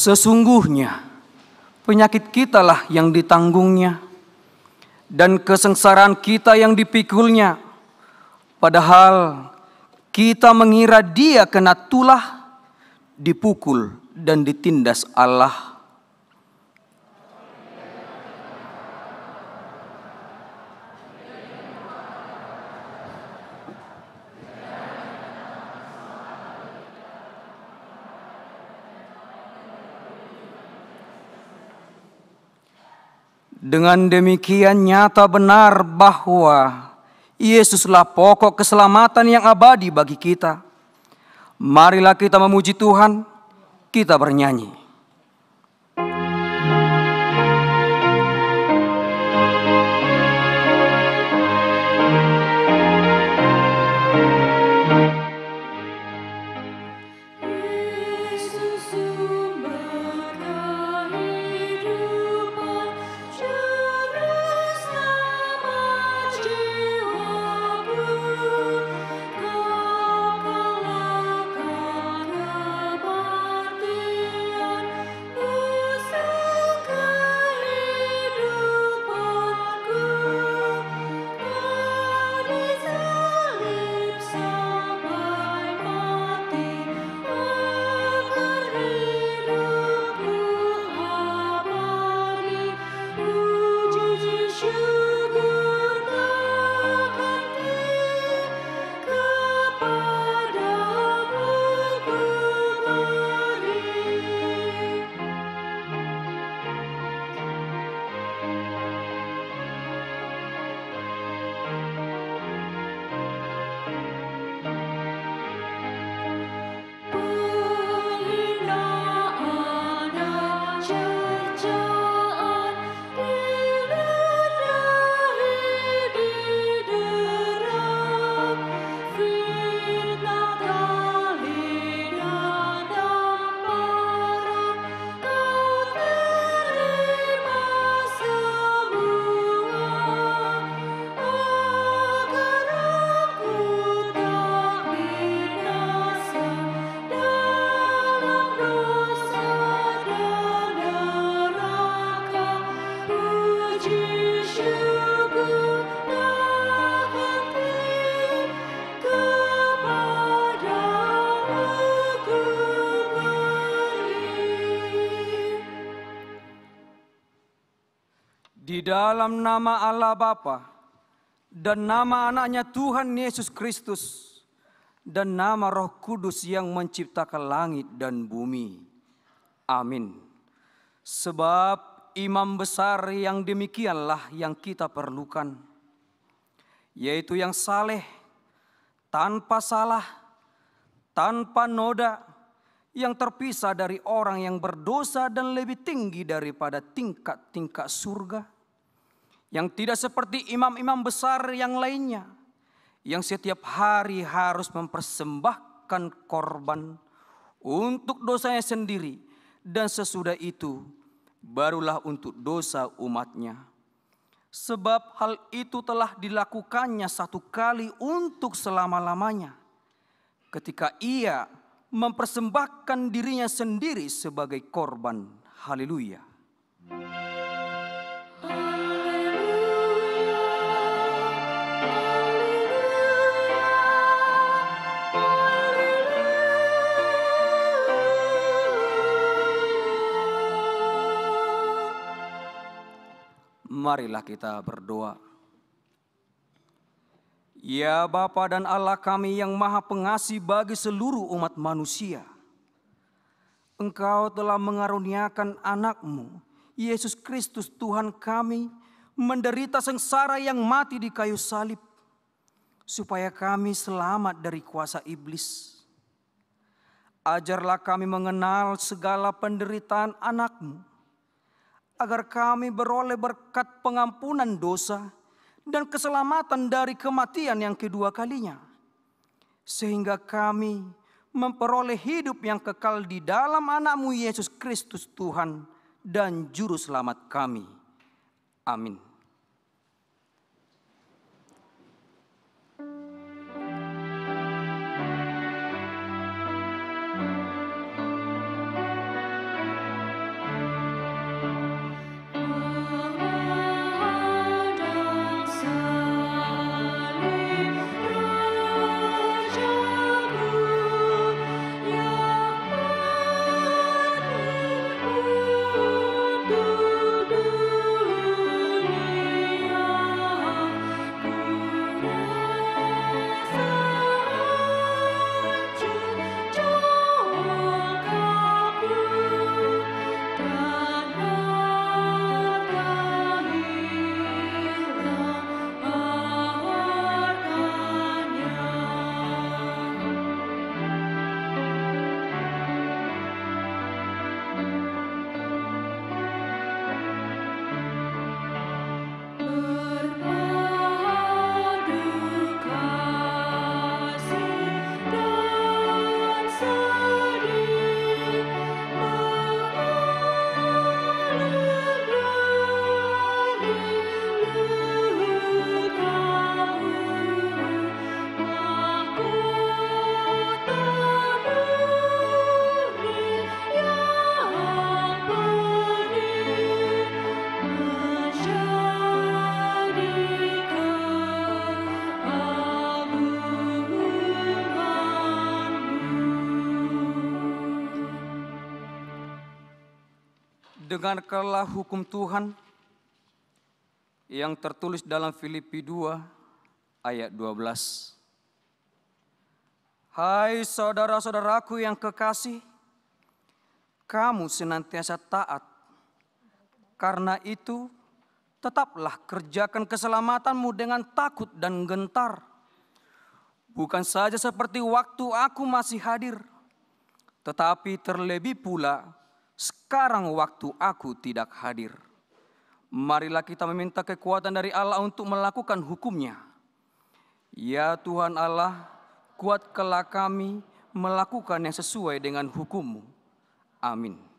Sesungguhnya penyakit kitalah yang ditanggungnya, dan kesengsaraan kita yang dipikulnya. Padahal kita mengira dia kena tulah, dipukul dan ditindas Allah. Dengan demikian nyata benar bahwa Yesuslah pokok keselamatan yang abadi bagi kita. Marilah kita memuji Tuhan, kita bernyanyi. Di dalam nama Allah Bapa dan nama anaknya Tuhan Yesus Kristus dan nama Roh Kudus yang menciptakan langit dan bumi. Amin. Sebab imam besar yang demikianlah yang kita perlukan, yaitu yang saleh, tanpa salah, tanpa noda, yang terpisah dari orang yang berdosa dan lebih tinggi daripada tingkat-tingkat surga, yang tidak seperti imam-imam besar yang lainnya, yang setiap hari harus mempersembahkan korban untuk dosanya sendiri, dan sesudah itu barulah untuk dosa umatnya. Sebab hal itu telah dilakukannya satu kali untuk selama-lamanya, ketika ia mempersembahkan dirinya sendiri sebagai korban. Haleluya. Marilah kita berdoa. Ya Bapa dan Allah kami yang Maha Pengasih bagi seluruh umat manusia, Engkau telah mengaruniakan anak-Mu, Yesus Kristus Tuhan kami, menderita sengsara yang mati di kayu salib, supaya kami selamat dari kuasa iblis. Ajarlah kami mengenal segala penderitaan anak-Mu, agar kami beroleh berkat pengampunan dosa dan keselamatan dari kematian yang kedua kalinya, sehingga kami memperoleh hidup yang kekal di dalam anak-Mu Yesus Kristus Tuhan dan Juru Selamat kami. Amin. Dengarkanlah hukum Tuhan yang tertulis dalam Filipi 2 ayat 12. Hai saudara-saudaraku yang kekasih, kamu senantiasa taat. Karena itu, tetaplah kerjakan keselamatanmu dengan takut dan gentar. Bukan saja seperti waktu aku masih hadir, tetapi terlebih pula sekarang waktu aku tidak hadir. Marilah kita meminta kekuatan dari Allah untuk melakukan hukum-Nya. Ya Tuhan Allah, kuatkanlah kami melakukan yang sesuai dengan hukum-Mu. Amin.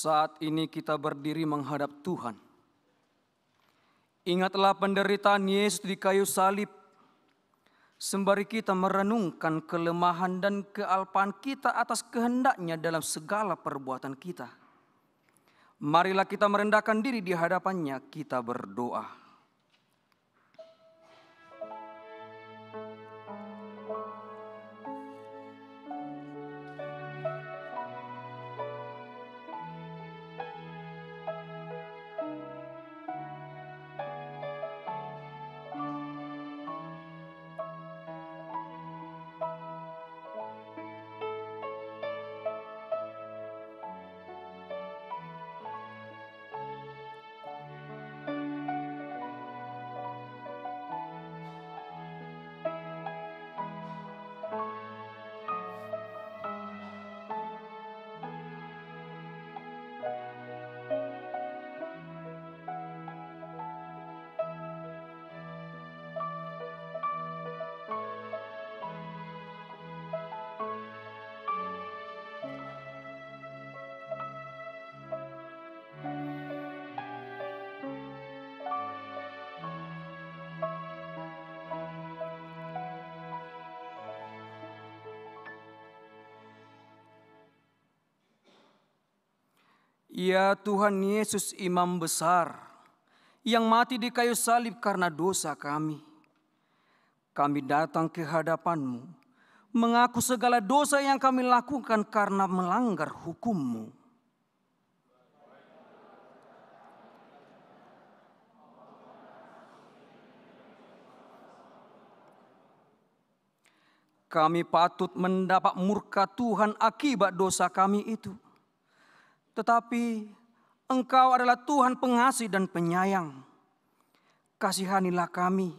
Saat ini kita berdiri menghadap Tuhan. Ingatlah penderitaan Yesus di kayu salib. Sembari kita merenungkan kelemahan dan kealpaan kita atas kehendaknya dalam segala perbuatan kita. Marilah kita merendahkan diri di hadapannya, kita berdoa. Ya Tuhan Yesus Imam besar, yang mati di kayu salib karena dosa kami. Kami datang ke hadapan-Mu, mengaku segala dosa yang kami lakukan karena melanggar hukum-Mu. Kami patut mendapat murka Tuhan akibat dosa kami itu. Tetapi Engkau adalah Tuhan pengasih dan penyayang. Kasihanilah kami.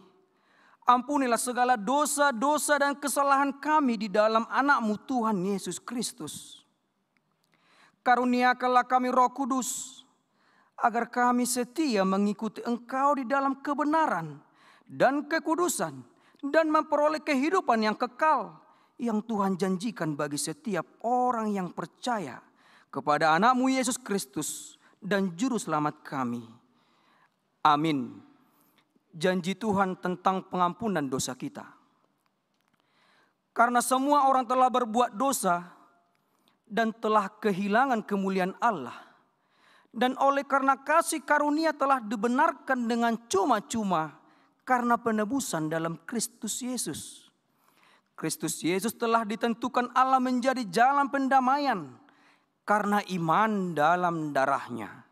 Ampunilah segala dosa-dosa dan kesalahan kami di dalam anak-Mu Tuhan Yesus Kristus. Karuniakanlah kami Roh Kudus, agar kami setia mengikuti Engkau di dalam kebenaran dan kekudusan, dan memperoleh kehidupan yang kekal yang Tuhan janjikan bagi setiap orang yang percaya kepada anak-Mu Yesus Kristus dan Juru Selamat kami. Amin. Janji Tuhan tentang pengampunan dosa kita. Karena semua orang telah berbuat dosa dan telah kehilangan kemuliaan Allah. Dan oleh karena kasih karunia telah dibenarkan dengan cuma-cuma karena penebusan dalam Kristus Yesus. Kristus Yesus telah ditentukan Allah menjadi jalan pendamaian karena iman dalam darah-Nya.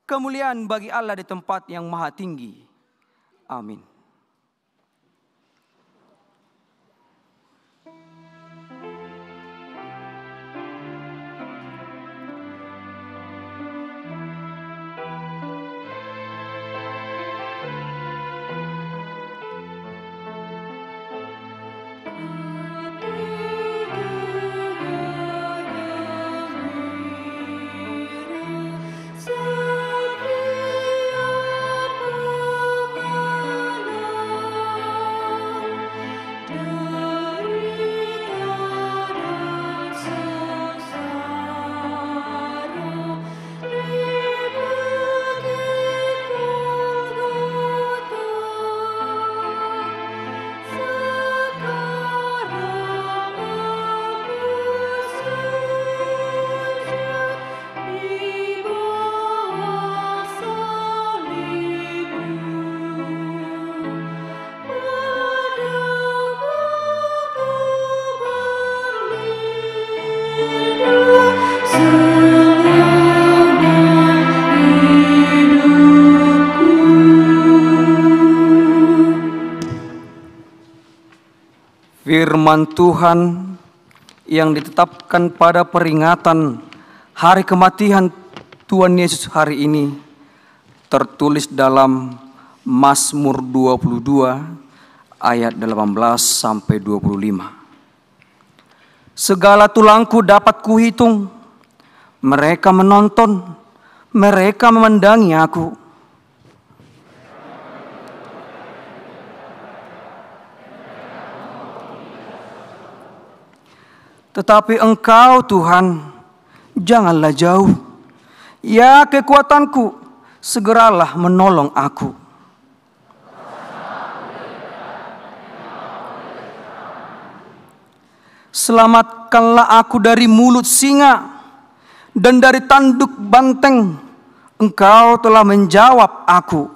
Kemuliaan bagi Allah di tempat yang maha tinggi. Amin. Firman Tuhan yang ditetapkan pada peringatan hari kematian Tuhan Yesus hari ini tertulis dalam Mazmur 22 ayat 18 sampai 25. Segala tulangku dapat kuhitung, mereka menonton, mereka memandangi aku. Tetapi Engkau Tuhan, janganlah jauh. Ya kekuatanku, segeralah menolong aku. Selamatkanlah aku dari mulut singa dan dari tanduk banteng. Engkau telah menjawab aku.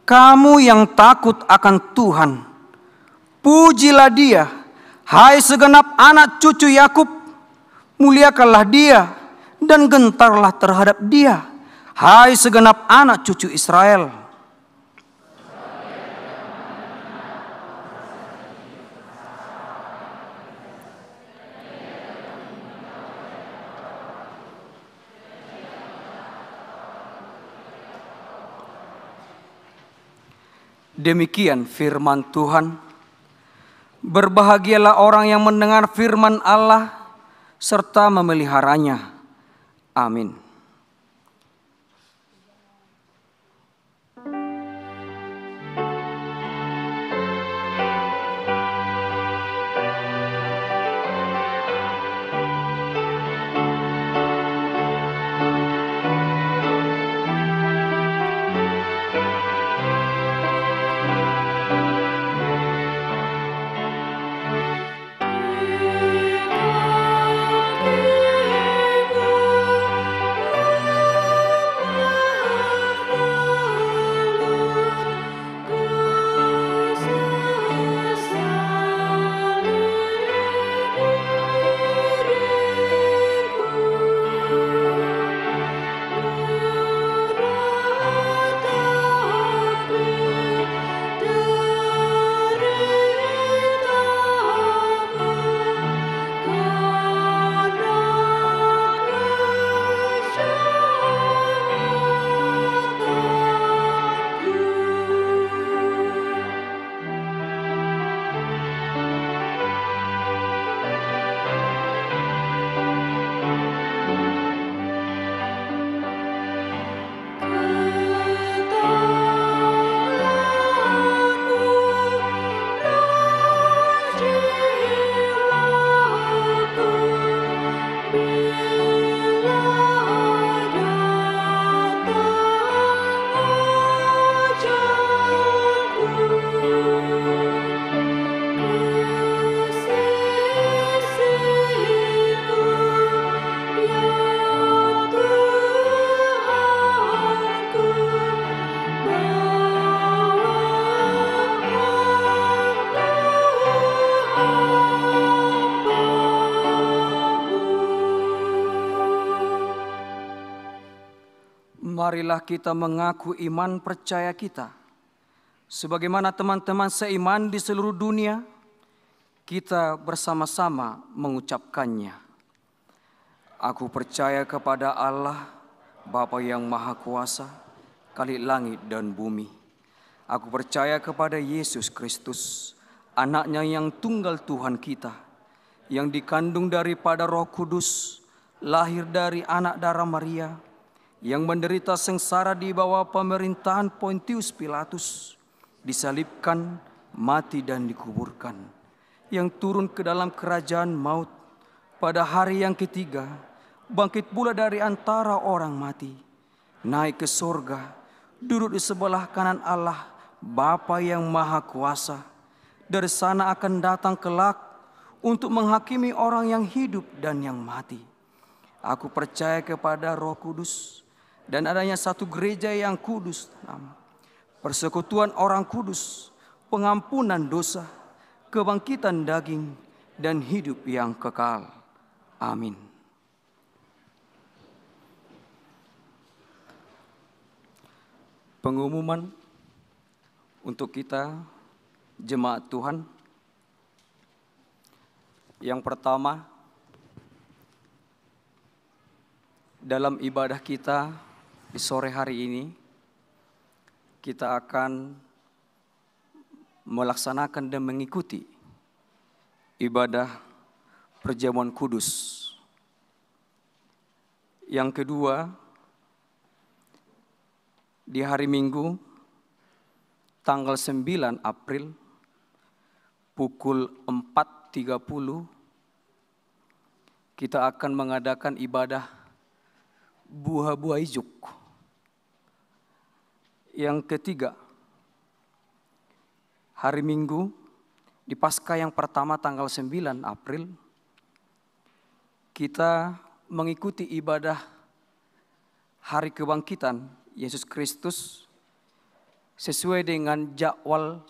Kamu yang takut akan Tuhan, pujilah Dia, hai segenap anak cucu Yakub. Muliakanlah Dia dan gentarlah terhadap Dia, hai segenap anak cucu Israel. Demikian firman Tuhan. Berbahagialah orang yang mendengar firman Allah serta memeliharanya. Amin. Marilah kita mengaku iman percaya kita. Sebagaimana teman-teman seiman di seluruh dunia, kita bersama-sama mengucapkannya. Aku percaya kepada Allah, Bapa yang Maha Kuasa, Khalik langit dan bumi. Aku percaya kepada Yesus Kristus, Anaknya yang tunggal Tuhan kita, yang dikandung daripada Roh Kudus, lahir dari anak darah Maria, yang menderita sengsara di bawah pemerintahan Pontius Pilatus, disalibkan, mati dan dikuburkan, yang turun ke dalam kerajaan maut, pada hari yang ketiga, bangkit pula dari antara orang mati, naik ke sorga, duduk di sebelah kanan Allah, Bapa yang Maha Kuasa. Dari sana akan datang kelak untuk menghakimi orang yang hidup dan yang mati. Aku percaya kepada Roh Kudus, dan adanya satu gereja yang kudus, persekutuan orang kudus, pengampunan dosa, kebangkitan daging, dan hidup yang kekal. Amin. Pengumuman untuk kita, jemaat Tuhan. Yang pertama, dalam ibadah kita di sore hari ini, kita akan melaksanakan dan mengikuti ibadah perjamuan kudus. Yang kedua, di hari Minggu, tanggal 9 April pukul 4.30 kita akan mengadakan ibadah buah-buah ijuk. Yang ketiga, hari Minggu di Paskah yang pertama tanggal 9 April, kita mengikuti ibadah Hari Kebangkitan Yesus Kristus sesuai dengan jadwal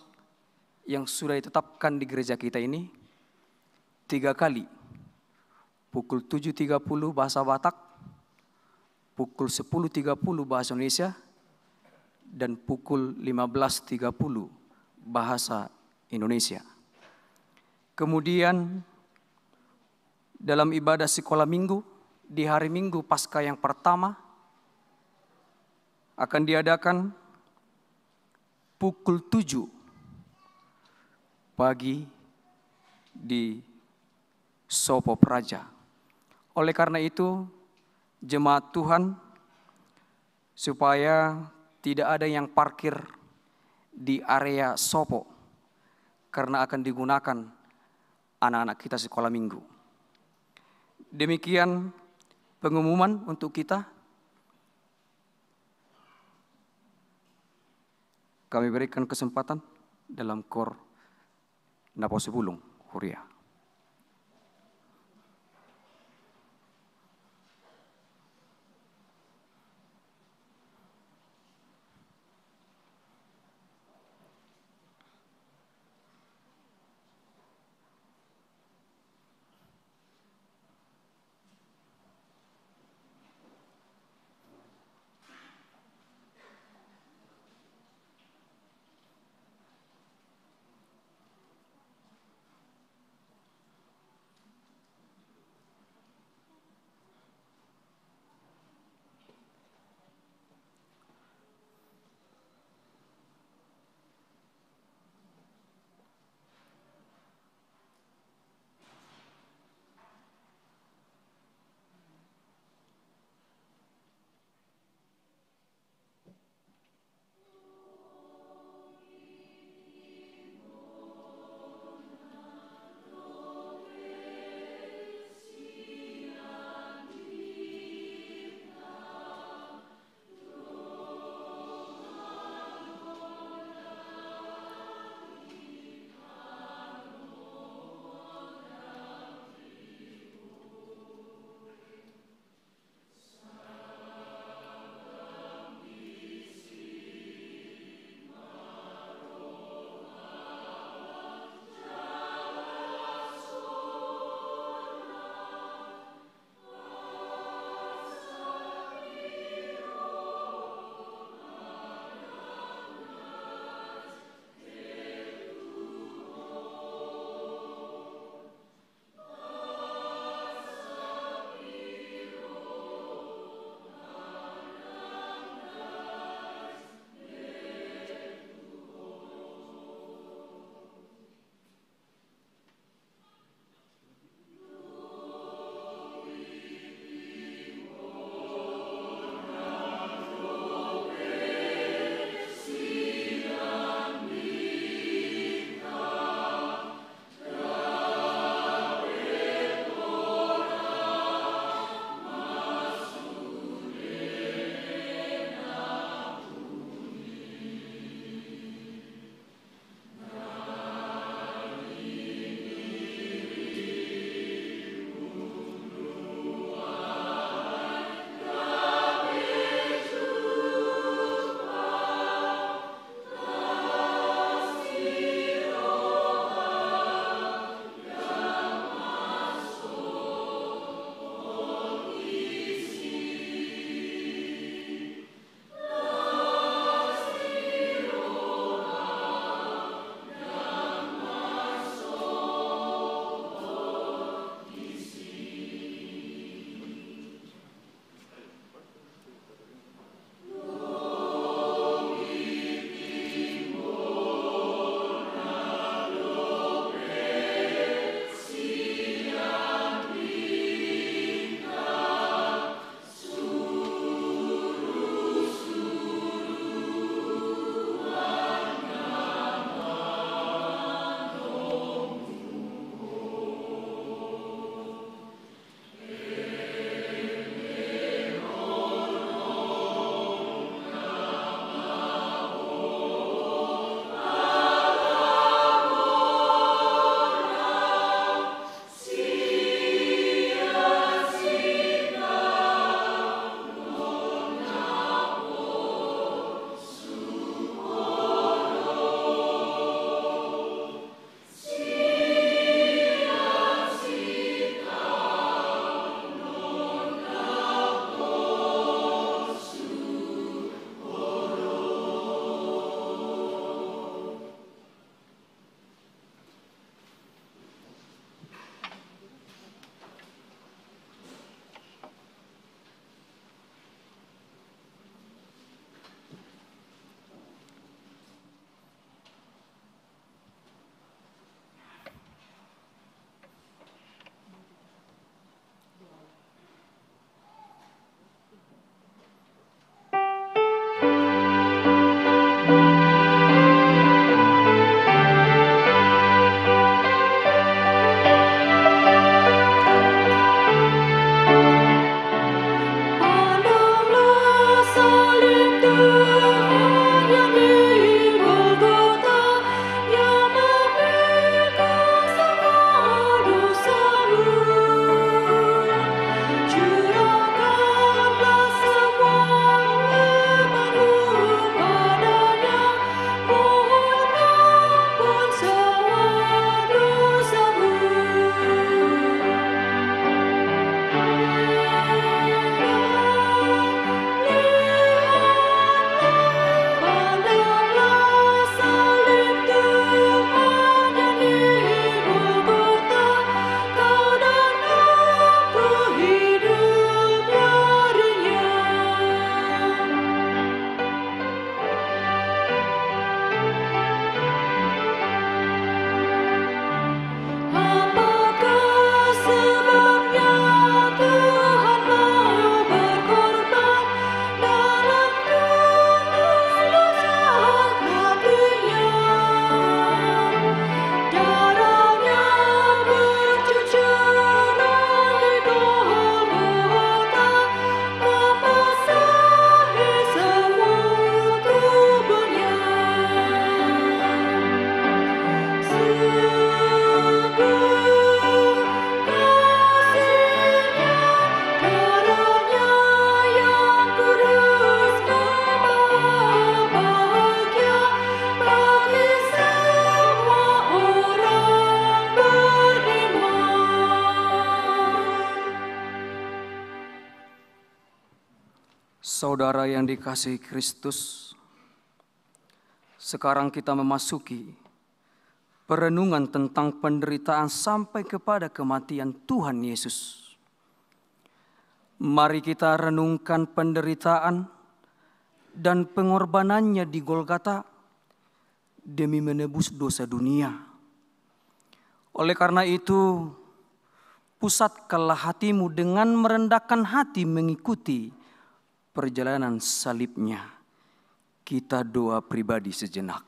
yang sudah ditetapkan di gereja kita ini 3 kali. Pukul 7.30 bahasa Batak, pukul 10.30 bahasa Indonesia, dan pukul 15.30 bahasa Indonesia. Kemudian dalam ibadah sekolah minggu di hari Minggu Paskah yang pertama akan diadakan pukul 7 pagi di Sopo Praja. Oleh karena itu, jemaat Tuhan, supaya tidak ada yang parkir di area Sopo, karena akan digunakan anak-anak kita sekolah minggu. Demikian pengumuman untuk kita. Kami berikan kesempatan dalam KOR Naposebulung, Huria. Saudara yang dikasihi Kristus, sekarang kita memasuki perenungan tentang penderitaan sampai kepada kematian Tuhan Yesus. Mari kita renungkan penderitaan dan pengorbanannya di Golgota demi menebus dosa dunia. Oleh karena itu, pusatkanlah hatimu dengan merendahkan hati mengikuti perjalanan salibnya. Kita doa pribadi sejenak.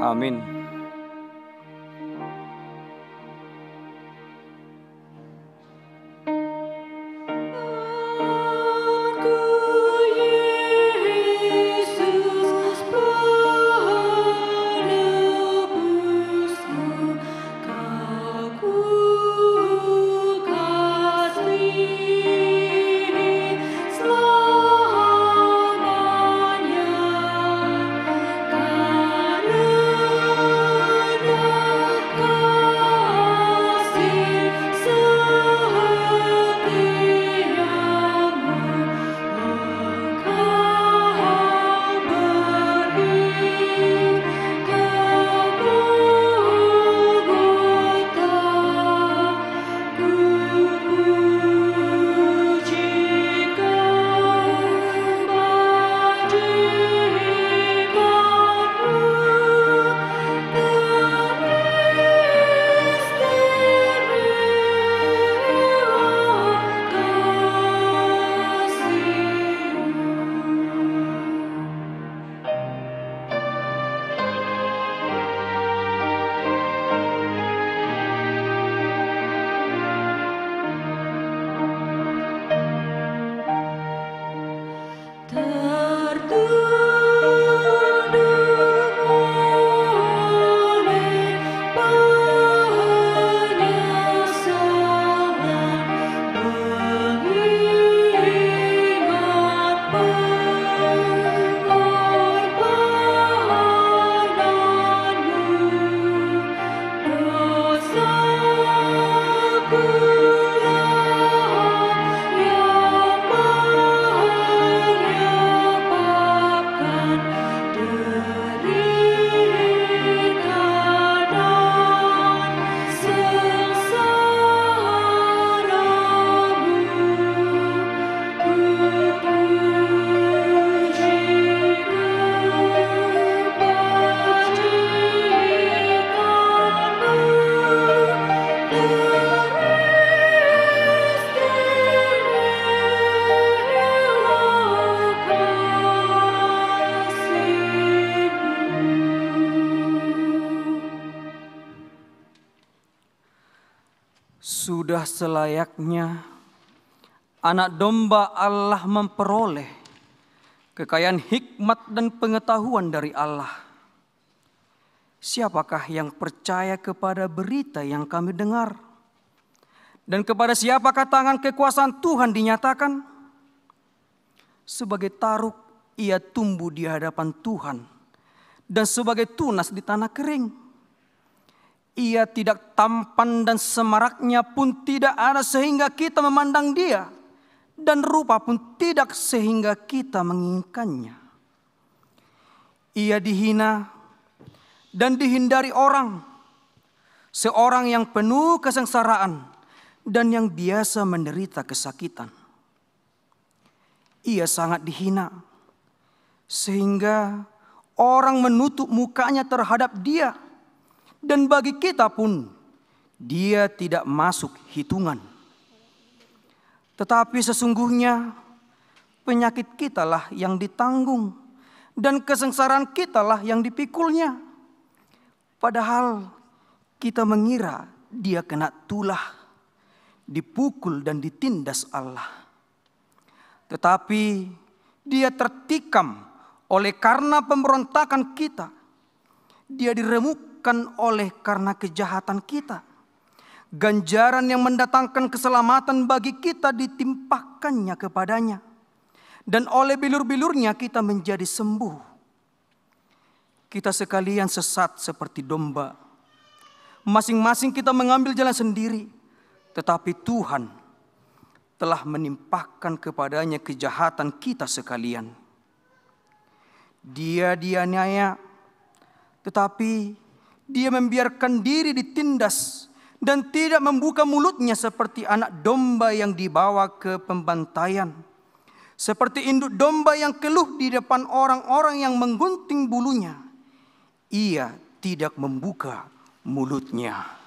Amin. Sudah selayaknya anak domba Allah memperoleh kekayaan hikmat dan pengetahuan dari Allah. Siapakah yang percaya kepada berita yang kami dengar? Dan kepada siapakah tangan kekuasaan Tuhan dinyatakan? Sebagai taruk ia tumbuh di hadapan Tuhan, dan sebagai tunas di tanah kering. Ia tidak tampan dan semaraknya pun tidak ada sehingga kita memandang dia, dan rupa pun tidak sehingga kita menginginkannya. Ia dihina dan dihindari orang, seorang yang penuh kesengsaraan dan yang biasa menderita kesakitan. Ia sangat dihina sehingga orang menutup mukanya terhadap dia. Dan bagi kita pun dia tidak masuk hitungan. Tetapi sesungguhnya penyakit kitalah yang ditanggung dan kesengsaraan kitalah yang dipikulnya. Padahal kita mengira dia kena tulah, dipukul dan ditindas Allah. Tetapi dia tertikam oleh karena pemberontakan kita. Dia diremukkan oleh karena kejahatan kita. Ganjaran yang mendatangkan keselamatan bagi kita ditimpakannya kepadanya. Dan oleh bilur-bilurnya kita menjadi sembuh. Kita sekalian sesat seperti domba. Masing-masing kita mengambil jalan sendiri. Tetapi Tuhan telah menimpakan kepadanya kejahatan kita sekalian. Dia dianiaya, tetapi dia membiarkan diri ditindas dan tidak membuka mulutnya seperti anak domba yang dibawa ke pembantaian. Seperti induk domba yang keluh di depan orang-orang yang menggunting bulunya. Ia tidak membuka mulutnya.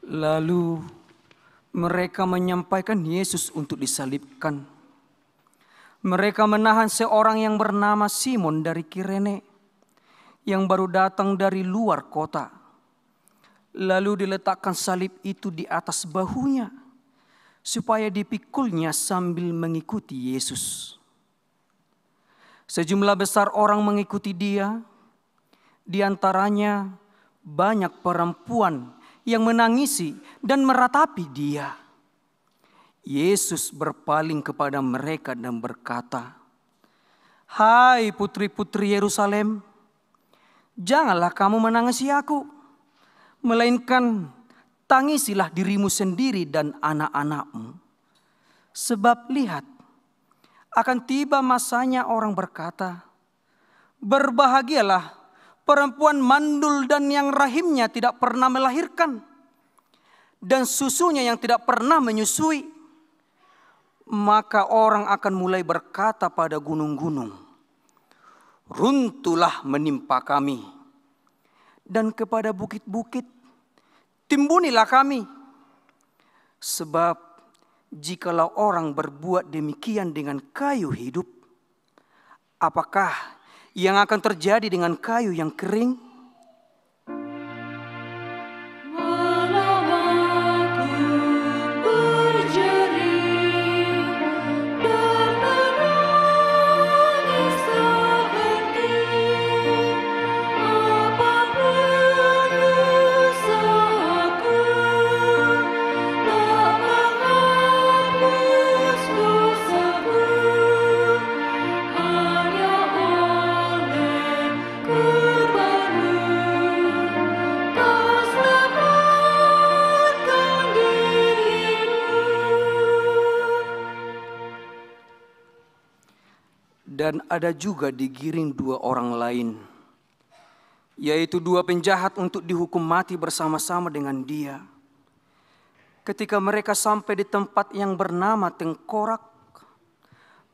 Lalu mereka menyampaikan Yesus untuk disalibkan. Mereka menahan seorang yang bernama Simon dari Kirene, yang baru datang dari luar kota. Lalu diletakkan salib itu di atas bahunya, supaya dipikulnya sambil mengikuti Yesus. Sejumlah besar orang mengikuti dia, di antaranya banyak perempuan yang menangisi dan meratapi dia. Yesus berpaling kepada mereka dan berkata, "Hai putri-putri Yerusalem, janganlah kamu menangisi aku, melainkan tangisilah dirimu sendiri dan anak-anakmu. Sebab lihat, akan tiba masanya orang berkata, berbahagialah perempuan mandul dan yang rahimnya tidak pernah melahirkan, dan susunya yang tidak pernah menyusui. Maka orang akan mulai berkata pada gunung-gunung, runtuhlah menimpa kami. Dan kepada bukit-bukit, timbunilah kami. Sebab jikalau orang berbuat demikian dengan kayu hidup, apakah yang akan terjadi dengan kayu yang kering?" Dan ada juga digiring dua orang lain, yaitu dua penjahat untuk dihukum mati bersama-sama dengan dia. Ketika mereka sampai di tempat yang bernama Tengkorak,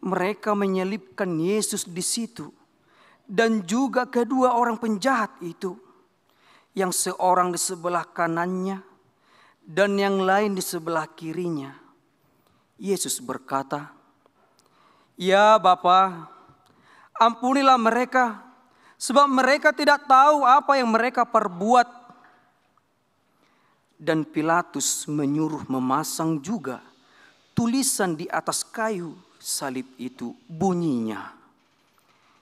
mereka menyelipkan Yesus di situ, dan juga kedua orang penjahat itu, yang seorang di sebelah kanannya dan yang lain di sebelah kirinya. Yesus berkata, "Ya Bapa, ampunilah mereka, sebab mereka tidak tahu apa yang mereka perbuat." Dan Pilatus menyuruh memasang juga tulisan di atas kayu salib itu, bunyinya,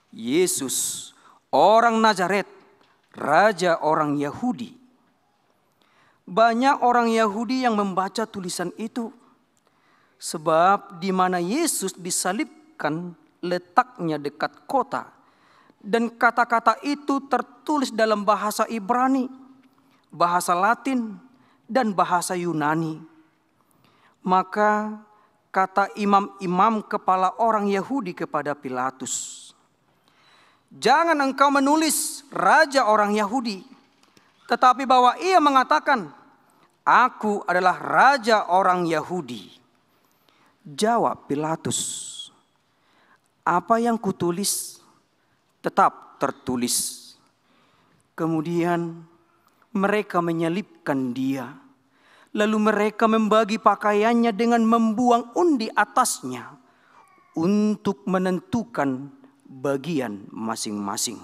"Yesus, orang Nazaret, Raja orang Yahudi." Banyak orang Yahudi yang membaca tulisan itu, sebab di mana Yesus disalibkan letaknya dekat kota, dan kata-kata itu tertulis dalam bahasa Ibrani, bahasa Latin, dan bahasa Yunani. Maka kata imam-imam kepala orang Yahudi kepada Pilatus, "Jangan engkau menulis raja orang Yahudi, tetapi bahwa ia mengatakan, 'Aku adalah raja orang Yahudi.'" Jawab Pilatus, "Apa yang kutulis tetap tertulis." Kemudian mereka menyalibkan dia. Lalu mereka membagi pakaiannya dengan membuang undi atasnya untuk menentukan bagian masing-masing.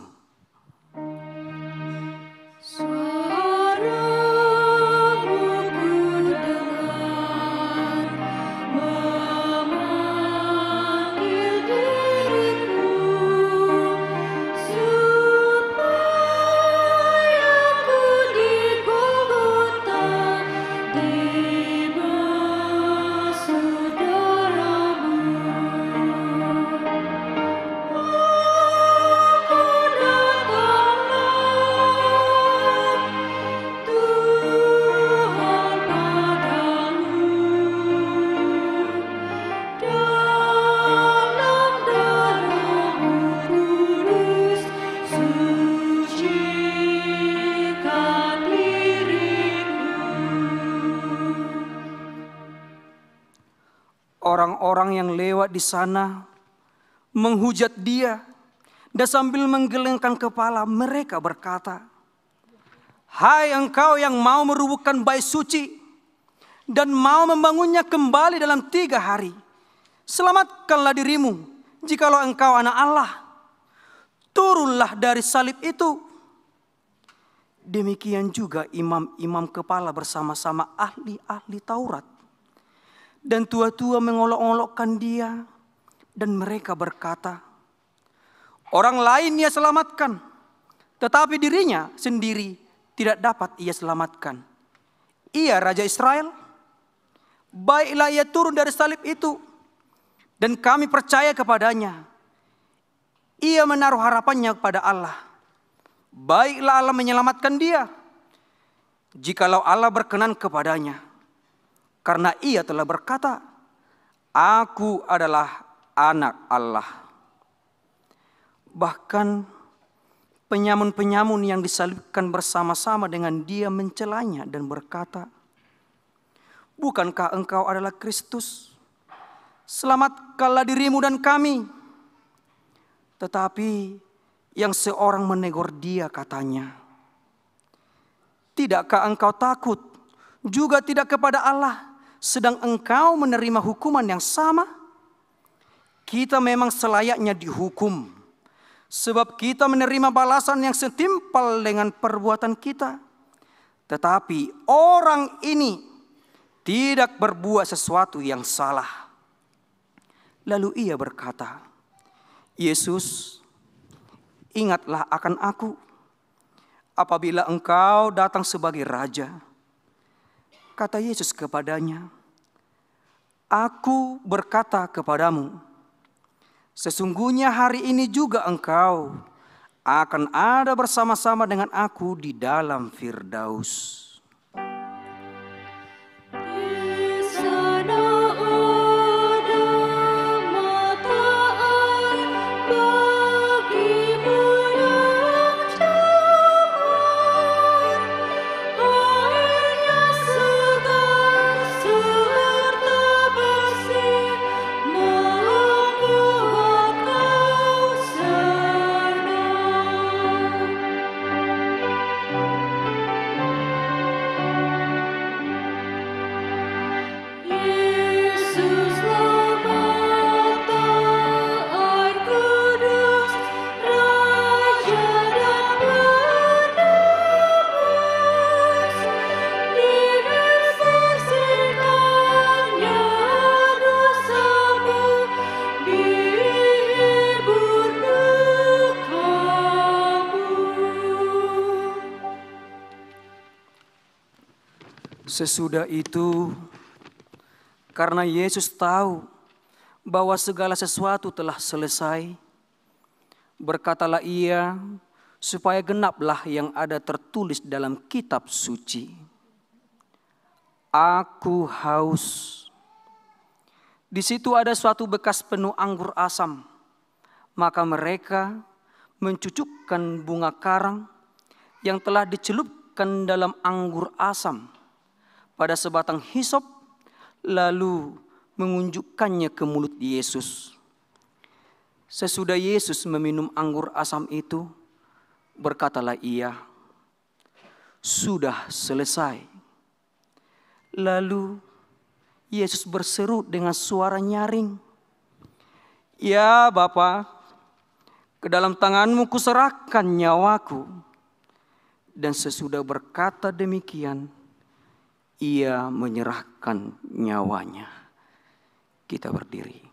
Orang-orang yang lewat di sana menghujat dia, dan sambil menggelengkan kepala mereka berkata, "Hai engkau yang mau merubuhkan bait suci dan mau membangunnya kembali dalam 3 hari, selamatkanlah dirimu jikalau engkau anak Allah. Turunlah dari salib itu." Demikian juga imam-imam kepala bersama-sama ahli-ahli Taurat dan tua-tua mengolok-olokkan dia, dan mereka berkata, "Orang lain ia selamatkan, tetapi dirinya sendiri tidak dapat ia selamatkan. Ia Raja Israel. Baiklah ia turun dari salib itu, dan kami percaya kepadanya. Ia menaruh harapannya kepada Allah. Baiklah Allah menyelamatkan dia, jikalau Allah berkenan kepadanya. Karena ia telah berkata, 'Aku adalah anak Allah.'" Bahkan penyamun-penyamun yang disalibkan bersama-sama dengan dia mencelanya dan berkata, "Bukankah engkau adalah Kristus? Selamatkanlah dirimu dan kami." Tetapi yang seorang menegur dia katanya, "Tidakkah engkau takut juga tidak kepada Allah, sedang engkau menerima hukuman yang sama? Kita memang selayaknya dihukum, sebab kita menerima balasan yang setimpal dengan perbuatan kita. Tetapi orang ini tidak berbuat sesuatu yang salah." Lalu ia berkata, "Yesus, ingatlah akan aku apabila engkau datang sebagai raja." Kata Yesus kepadanya, "Aku berkata kepadamu, sesungguhnya hari ini juga engkau akan ada bersama-sama dengan aku di dalam Firdaus." Sesudah itu, karena Yesus tahu bahwa segala sesuatu telah selesai, berkatalah ia supaya genaplah yang ada tertulis dalam kitab suci, "Aku haus." Di situ ada suatu bekas penuh anggur asam. Maka mereka mencucukkan bunga karang yang telah dicelupkan dalam anggur asam pada sebatang hisop, lalu mengunjukkannya ke mulut Yesus. Sesudah Yesus meminum anggur asam itu, berkatalah ia, "Sudah selesai." Lalu Yesus berseru dengan suara nyaring, "Ya Bapa, ke dalam tangan-Mu kuserahkan nyawaku." Dan sesudah berkata demikian, ia menyerahkan nyawanya. Kita berdiri.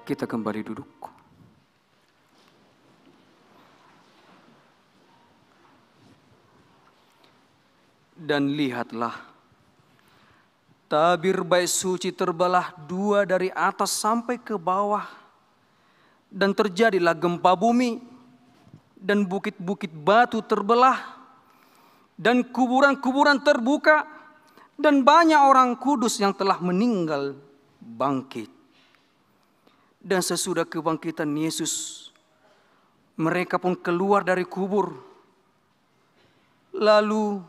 Kita kembali duduk. Dan lihatlah, tabir bait suci terbelah dua dari atas sampai ke bawah, dan terjadilah gempa bumi, dan bukit-bukit batu terbelah, dan kuburan-kuburan terbuka, dan banyak orang kudus yang telah meninggal bangkit. Dan sesudah kebangkitan Yesus, mereka pun keluar dari kubur, lalu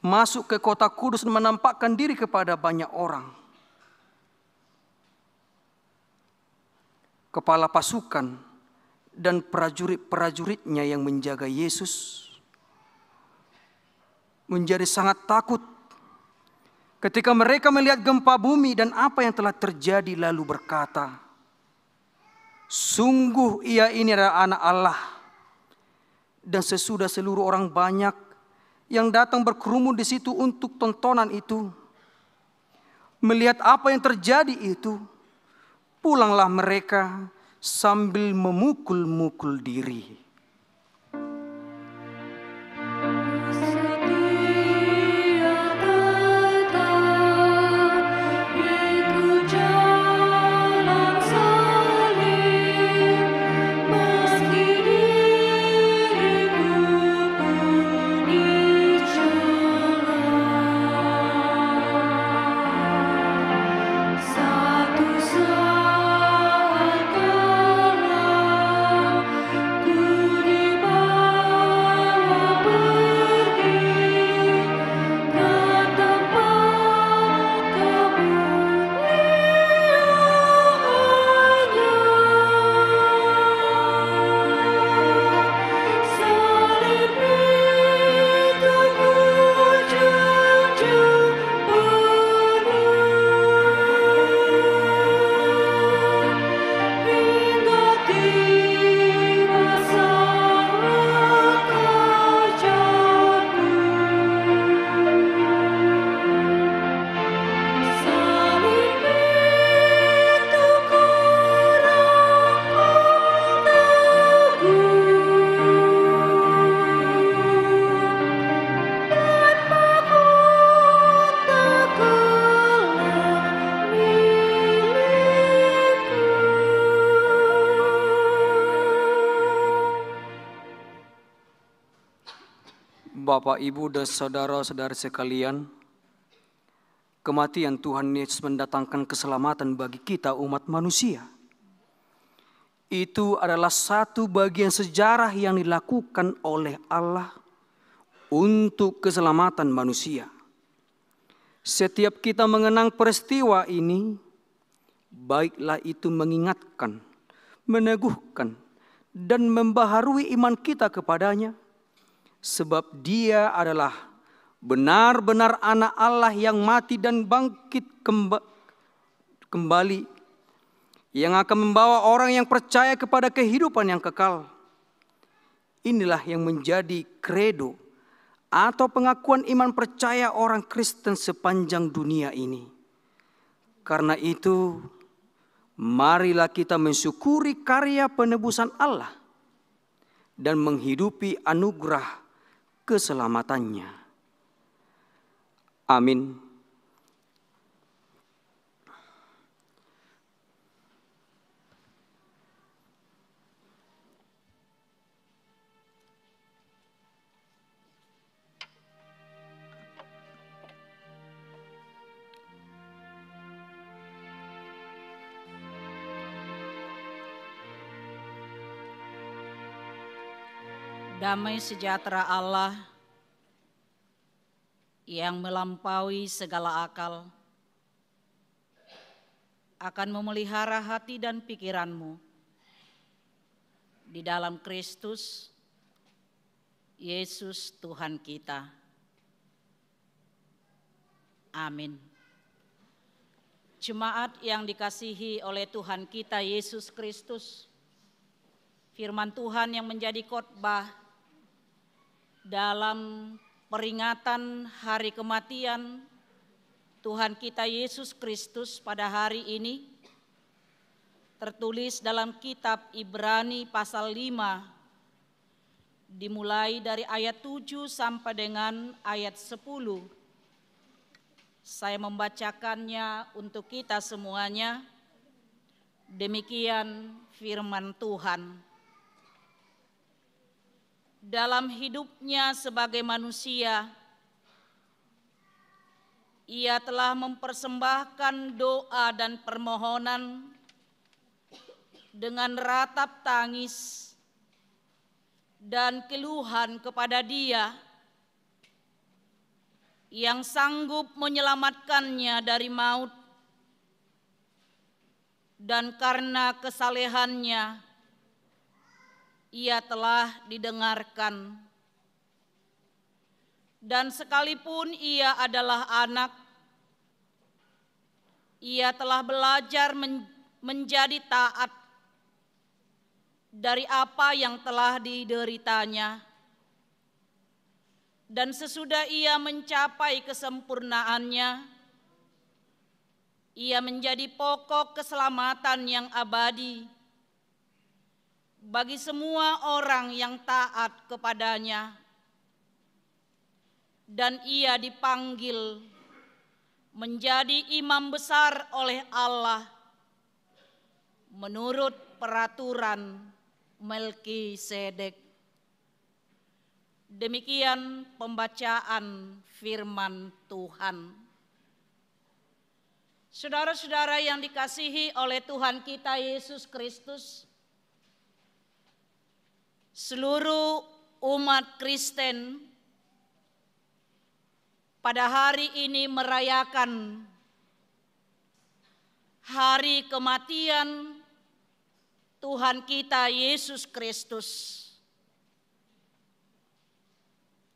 masuk ke kota kudus dan menampakkan diri kepada banyak orang. Kepala pasukan dan prajurit-prajuritnya yang menjaga Yesus menjadi sangat takut ketika mereka melihat gempa bumi dan apa yang telah terjadi, lalu berkata, "Sungguh ia ini adalah anak Allah." Dan sesudah seluruh orang banyak yang datang berkerumun di situ untuk tontonan itu, melihat apa yang terjadi itu, pulanglah mereka sambil memukul-mukul diri. Bapak, Ibu, dan saudara-saudara sekalian, kematian Tuhan Yesus mendatangkan keselamatan bagi kita umat manusia. Itu adalah satu bagian sejarah yang dilakukan oleh Allah untuk keselamatan manusia. Setiap kita mengenang peristiwa ini, baiklah itu mengingatkan, meneguhkan, dan membaharui iman kita kepadanya. Sebab Dia adalah benar-benar anak Allah yang mati dan bangkit kembali, yang akan membawa orang yang percaya kepada kehidupan yang kekal. Inilah yang menjadi kredo atau pengakuan iman percaya orang Kristen sepanjang dunia ini. Karena itu, marilah kita mensyukuri karya penebusan Allah dan menghidupi anugerah keselamatannya. Amin. Damai sejahtera Allah yang melampaui segala akal akan memelihara hati dan pikiranmu di dalam Kristus Yesus Tuhan kita. Amin. Jemaat yang dikasihi oleh Tuhan kita Yesus Kristus, firman Tuhan yang menjadi khotbah dalam peringatan hari kematian Tuhan kita Yesus Kristus pada hari ini tertulis dalam kitab Ibrani pasal 5, dimulai dari ayat 7 sampai dengan ayat 10. Saya membacakannya untuk kita semuanya. Demikian firman Tuhan. Dalam hidupnya sebagai manusia, ia telah mempersembahkan doa dan permohonan dengan ratap tangis dan keluhan kepada Dia yang sanggup menyelamatkannya dari maut, dan karena kesalehannya ia telah didengarkan. Dan sekalipun ia adalah anak, ia telah belajar menjadi taat dari apa yang telah dideritanya. Dan sesudah ia mencapai kesempurnaannya, ia menjadi pokok keselamatan yang abadi bagi semua orang yang taat kepadanya. Dan ia dipanggil menjadi imam besar oleh Allah menurut peraturan Melkisedek. Demikian pembacaan firman Tuhan. Saudara-saudara yang dikasihi oleh Tuhan kita Yesus Kristus, seluruh umat Kristen pada hari ini merayakan hari kematian Tuhan kita Yesus Kristus,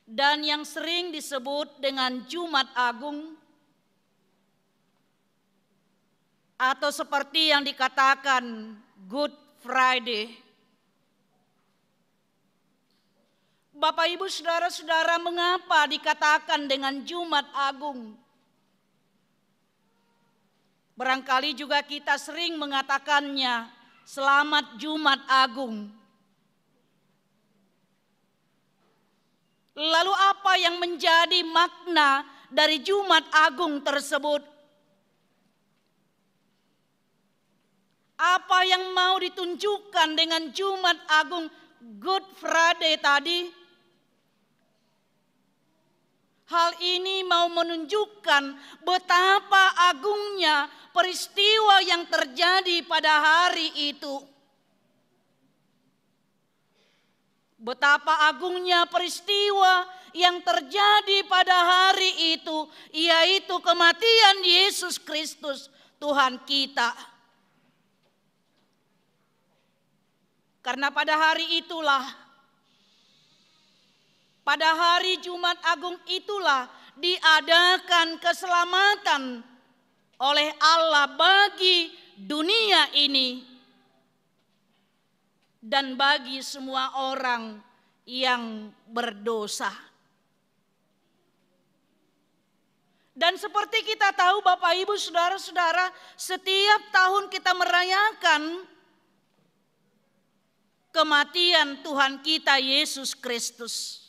dan yang sering disebut dengan Jumat Agung, atau seperti yang dikatakan Good Friday. Bapak, Ibu, saudara-saudara, mengapa dikatakan dengan Jumat Agung? Barangkali juga kita sering mengatakannya, Selamat Jumat Agung. Lalu apa yang menjadi makna dari Jumat Agung tersebut? Apa yang mau ditunjukkan dengan Jumat Agung Good Friday tadi? Hal ini mau menunjukkan betapa agungnya peristiwa yang terjadi pada hari itu. Betapa agungnya peristiwa yang terjadi pada hari itu, yaitu kematian Yesus Kristus, Tuhan kita. Karena pada hari itulah, pada hari Jumat Agung itulah diadakan keselamatan oleh Allah bagi dunia ini dan bagi semua orang yang berdosa. Dan seperti kita tahu Bapak Ibu Saudara-saudara, setiap tahun kita merayakan kematian Tuhan kita Yesus Kristus.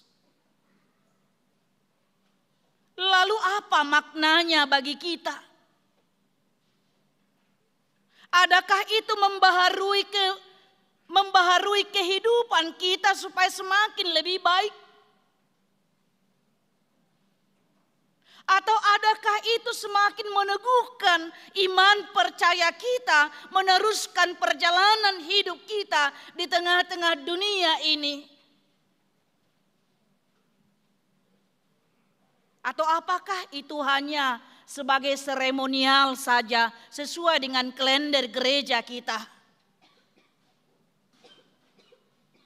Lalu apa maknanya bagi kita? Adakah itu membaharui kehidupan kita supaya semakin lebih baik? Atau adakah itu semakin meneguhkan iman percaya kita, meneruskan perjalanan hidup kita di tengah-tengah dunia ini? Atau apakah itu hanya sebagai seremonial saja sesuai dengan kalender gereja kita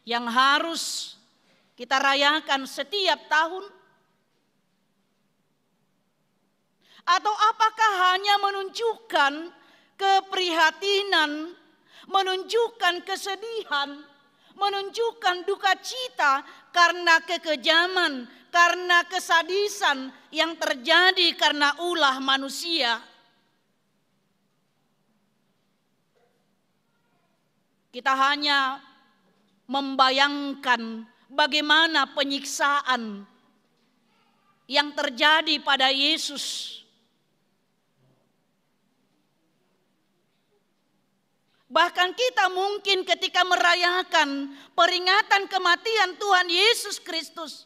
yang harus kita rayakan setiap tahun? Atau apakah hanya menunjukkan keprihatinan, menunjukkan kesedihan, menunjukkan duka cita karena kekejaman, karena kesadisan yang terjadi karena ulah manusia? Kita hanya membayangkan bagaimana penyiksaan yang terjadi pada Yesus. Bahkan kita mungkin ketika merayakan peringatan kematian Tuhan Yesus Kristus,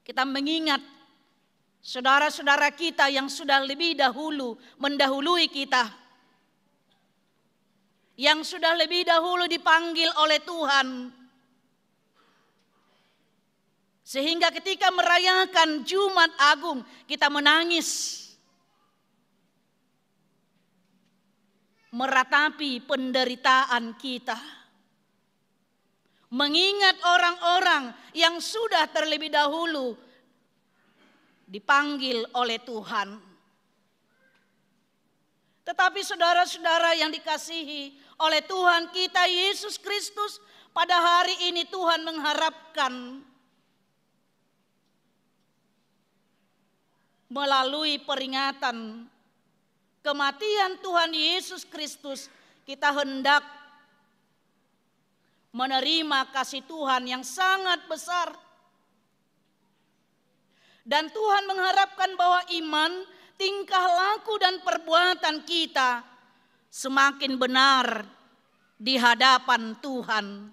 kita mengingat saudara-saudara kita yang sudah lebih dahulu mendahului kita, yang sudah lebih dahulu dipanggil oleh Tuhan. Sehingga ketika merayakan Jumat Agung kita menangis, meratapi penderitaan kita, mengingat orang-orang yang sudah terlebih dahulu dipanggil oleh Tuhan. Tetapi saudara-saudara yang dikasihi oleh Tuhan kita Yesus Kristus, pada hari ini Tuhan mengharapkan melalui peringatan kematian Tuhan Yesus Kristus, kita hendak menerima kasih Tuhan yang sangat besar. Dan Tuhan mengharapkan bahwa iman, tingkah laku dan perbuatan kita semakin benar di hadapan Tuhan,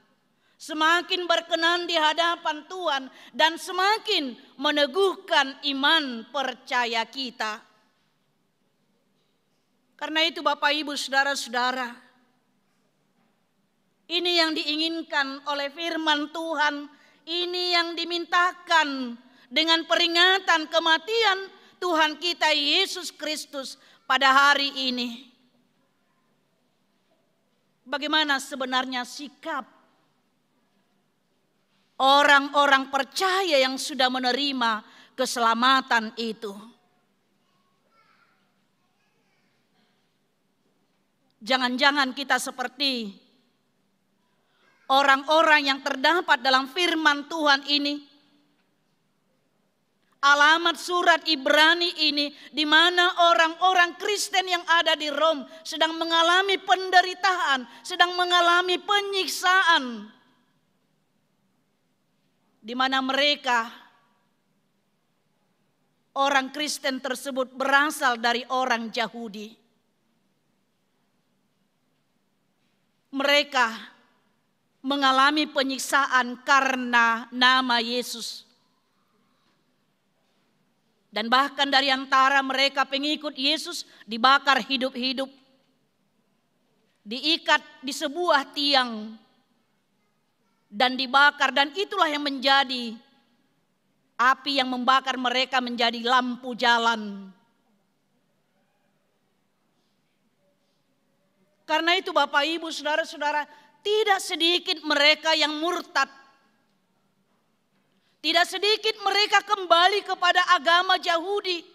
semakin berkenan di hadapan Tuhan, dan semakin meneguhkan iman percaya kita. Karena itu Bapak Ibu saudara-saudara, ini yang diinginkan oleh firman Tuhan, ini yang dimintakan dengan peringatan kematian Tuhan kita Yesus Kristus pada hari ini. Bagaimana sebenarnya sikap orang-orang percaya yang sudah menerima keselamatan itu? Jangan-jangan kita seperti orang-orang yang terdapat dalam firman Tuhan ini. Alamat surat Ibrani ini, di mana orang-orang Kristen yang ada di Rom sedang mengalami penderitaan, sedang mengalami penyiksaan. Di mana mereka, orang Kristen tersebut berasal dari orang Yahudi. Mereka mengalami penyiksaan karena nama Yesus. Dan bahkan dari antara mereka pengikut Yesus dibakar hidup-hidup, diikat di sebuah tiang dan dibakar, dan itulah yang menjadi api yang membakar mereka menjadi lampu jalan. Karena itu Bapak Ibu saudara-saudara, tidak sedikit mereka yang murtad. Tidak sedikit mereka kembali kepada agama Yahudi.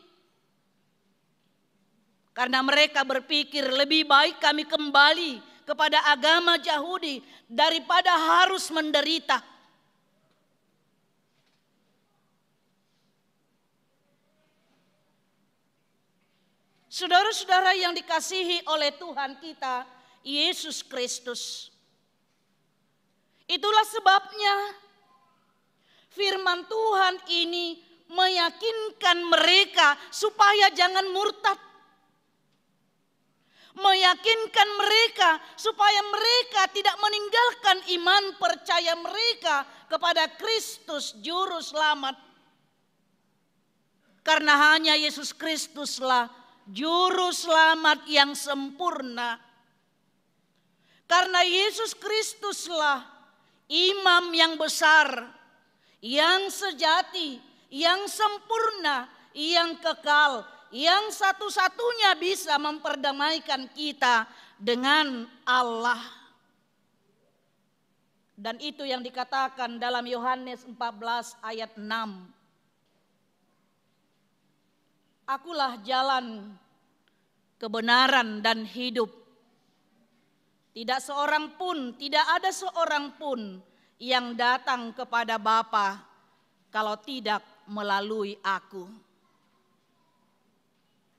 Karena mereka berpikir lebih baik kami kembali kepada agama Yahudi daripada harus menderita. Saudara-saudara yang dikasihi oleh Tuhan kita Yesus Kristus, itulah sebabnya firman Tuhan ini meyakinkan mereka supaya jangan murtad. Meyakinkan mereka supaya mereka tidak meninggalkan iman percaya mereka kepada Kristus Juru Selamat. Karena hanya Yesus Kristuslah Juru Selamat yang sempurna. Karena Yesus Kristuslah Imam yang besar, yang sejati, yang sempurna, yang kekal, yang satu-satunya bisa memperdamaikan kita dengan Allah. Dan itu yang dikatakan dalam Yohanes 14 ayat 6. Akulah jalan, kebenaran dan hidup. Tidak seorang pun, tidak ada seorang pun yang datang kepada Bapa kalau tidak melalui aku.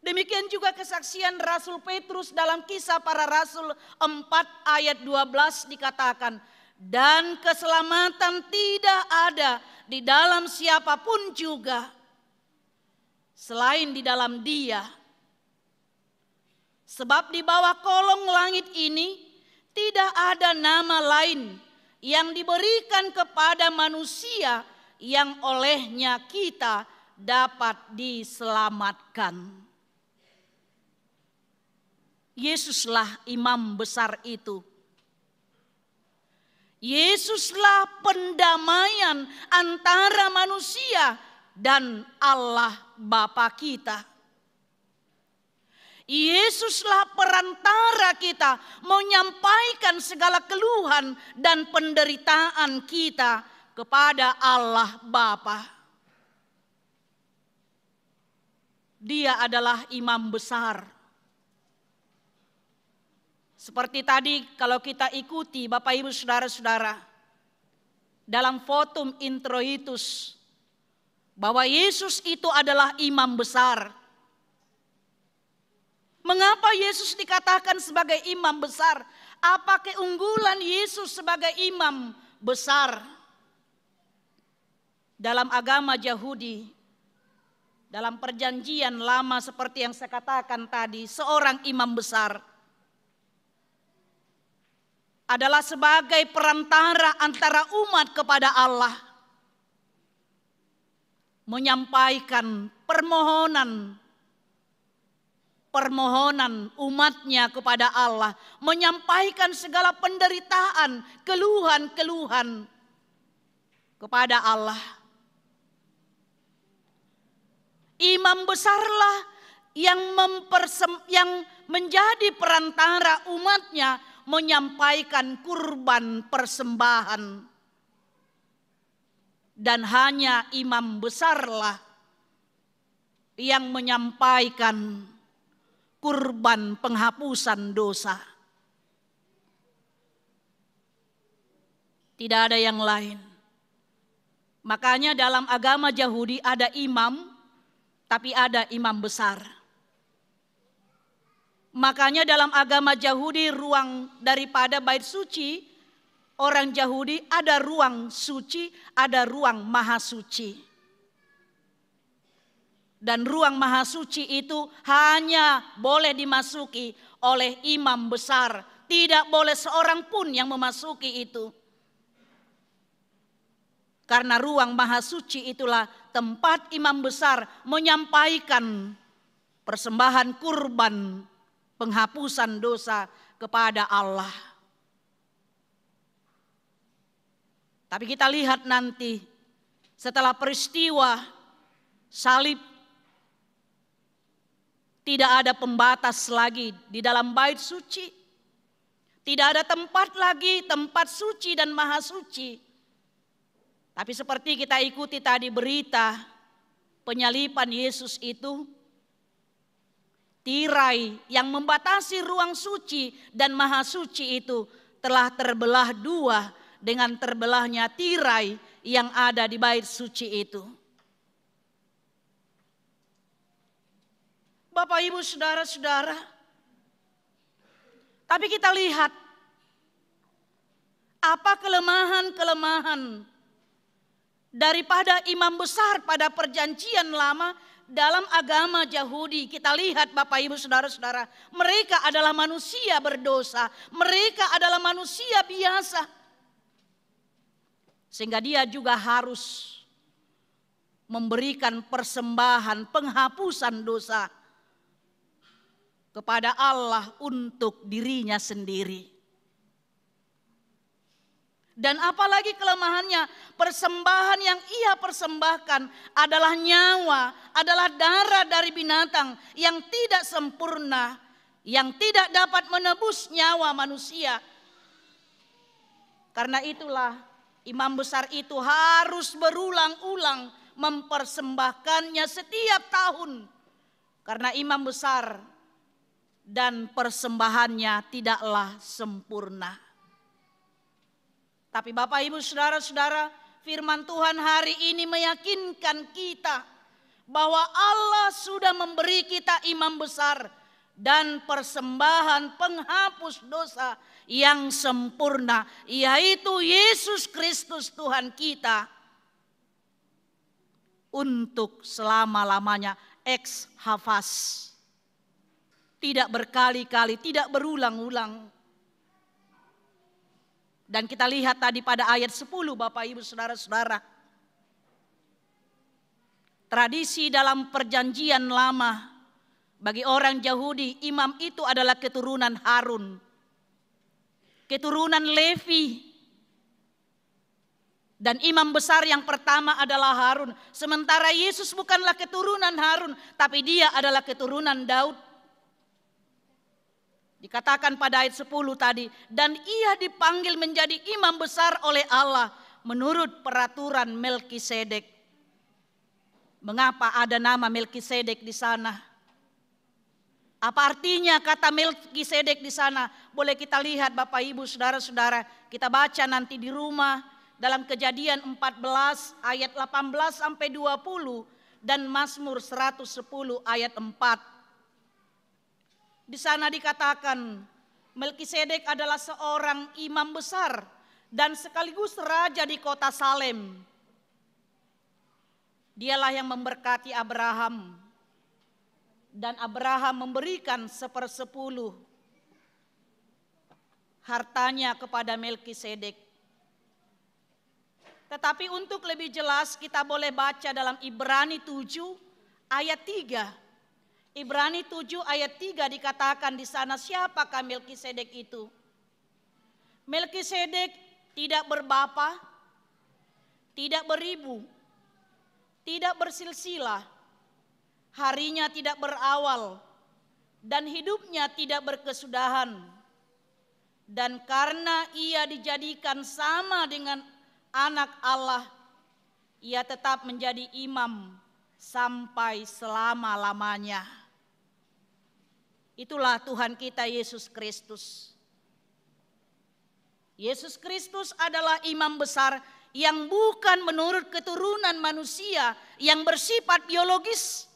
Demikian juga kesaksian Rasul Petrus dalam Kisah Para Rasul 4 ayat 12 dikatakan, dan keselamatan tidak ada di dalam siapapun juga selain di dalam Dia. Sebab di bawah kolong langit ini tidak ada nama lain yang diberikan kepada manusia yang olehnya kita dapat diselamatkan. Yesuslah imam besar itu. Yesuslah pendamaian antara manusia dan Allah Bapa kita. Yesuslah perantara kita menyampaikan segala keluhan dan penderitaan kita kepada Allah Bapa. Dia adalah imam besar. Seperti tadi kalau kita ikuti Bapak Ibu Saudara-saudara dalam votum introitus bahwa Yesus itu adalah imam besar. Mengapa Yesus dikatakan sebagai imam besar? Apa keunggulan Yesus sebagai imam besar? Dalam agama Yahudi, dalam perjanjian lama seperti yang saya katakan tadi, seorang imam besar adalah sebagai perantara antara umat kepada Allah. Menyampaikan permohonan umatnya kepada Allah. Menyampaikan segala penderitaan, keluhan-keluhan kepada Allah. Imam besarlah yang menjadi perantara umatnya menyampaikan kurban persembahan. Dan hanya imam besarlah yang menyampaikan kurban penghapusan dosa. Tidak ada yang lain. Makanya dalam agama Yahudi ada imam, tapi ada imam besar. Makanya dalam agama Yahudi ruang daripada bait suci, orang Yahudi ada ruang suci, ada ruang maha suci. Dan ruang maha suci itu hanya boleh dimasuki oleh imam besar. Tidak boleh seorang pun yang memasuki itu. Karena ruang maha suci itulah tempat imam besar menyampaikan persembahan kurban penghapusan dosa kepada Allah. Tapi kita lihat nanti setelah peristiwa salib, tidak ada pembatas lagi di dalam bait suci. Tidak ada tempat lagi, tempat suci dan maha suci. Tapi seperti kita ikuti tadi berita penyaliban Yesus itu, tirai yang membatasi ruang suci dan maha suci itu telah terbelah dua dengan terbelahnya tirai yang ada di bait suci itu. Bapak, Ibu, Saudara-saudara, tapi kita lihat apa kelemahan-kelemahan daripada imam besar pada perjanjian lama. Dalam agama Yahudi kita lihat Bapak Ibu Saudara-saudara, mereka adalah manusia berdosa, mereka adalah manusia biasa. Sehingga dia juga harus memberikan persembahan penghapusan dosa kepada Allah untuk dirinya sendiri. Dan apalagi kelemahannya, persembahan yang ia persembahkan adalah nyawa, adalah darah dari binatang yang tidak sempurna, yang tidak dapat menebus nyawa manusia. Karena itulah imam besar itu harus berulang-ulang mempersembahkannya setiap tahun. Karena imam besar dan persembahannya tidaklah sempurna. Tapi Bapak Ibu Saudara-saudara, firman Tuhan hari ini meyakinkan kita bahwa Allah sudah memberi kita imam besar dan persembahan penghapus dosa yang sempurna, yaitu Yesus Kristus Tuhan kita, untuk selama-lamanya, ex hafas, tidak berkali-kali, tidak berulang-ulang. Dan kita lihat tadi pada ayat 10, Bapak Ibu Saudara-saudara, tradisi dalam perjanjian lama bagi orang Yahudi, imam itu adalah keturunan Harun, keturunan Levi. Dan imam besar yang pertama adalah Harun. Sementara Yesus bukanlah keturunan Harun, tapi dia adalah keturunan Daud. Dikatakan pada ayat 10 tadi, dan ia dipanggil menjadi imam besar oleh Allah menurut peraturan Melkisedek. Mengapa ada nama Melkisedek di sana? Apa artinya kata Melkisedek di sana? Boleh kita lihat Bapak Ibu Saudara-saudara, kita baca nanti di rumah dalam Kejadian 14 ayat 18 sampai 20 dan Mazmur 110 ayat 4. Di sana dikatakan Melkisedek adalah seorang imam besar dan sekaligus raja di kota Salem. Dialah yang memberkati Abraham, dan Abraham memberikan 1/10 hartanya kepada Melkisedek. Tetapi untuk lebih jelas kita boleh baca dalam Ibrani 7 ayat 3. Ibrani 7 ayat 3 dikatakan di sana, siapakah Melkisedek itu? Melkisedek tidak berbapa, tidak beribu, tidak bersilsilah, harinya tidak berawal, dan hidupnya tidak berkesudahan. Dan karena ia dijadikan sama dengan anak Allah, ia tetap menjadi imam sampai selama-lamanya. Itulah Tuhan kita Yesus Kristus. Yesus Kristus adalah imam besar yang bukan menurut keturunan manusia yang bersifat biologis,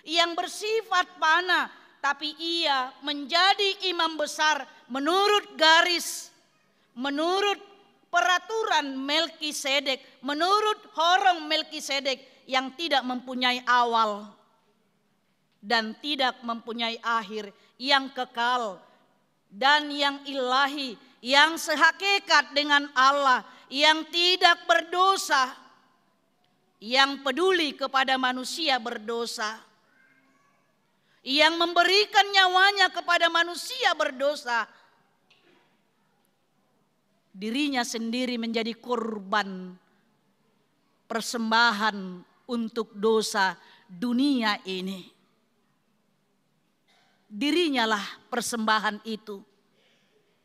yang bersifat panah, tapi ia menjadi imam besar menurut garis, menurut peraturan Melkisedek, menurut horong Melkisedek yang tidak mempunyai awal dan tidak mempunyai akhir, yang kekal dan yang ilahi, yang sehakikat dengan Allah, yang tidak berdosa, yang peduli kepada manusia berdosa, yang memberikan nyawanya kepada manusia berdosa, dirinya sendiri menjadi korban persembahan untuk dosa dunia ini. Dirinya lah persembahan itu,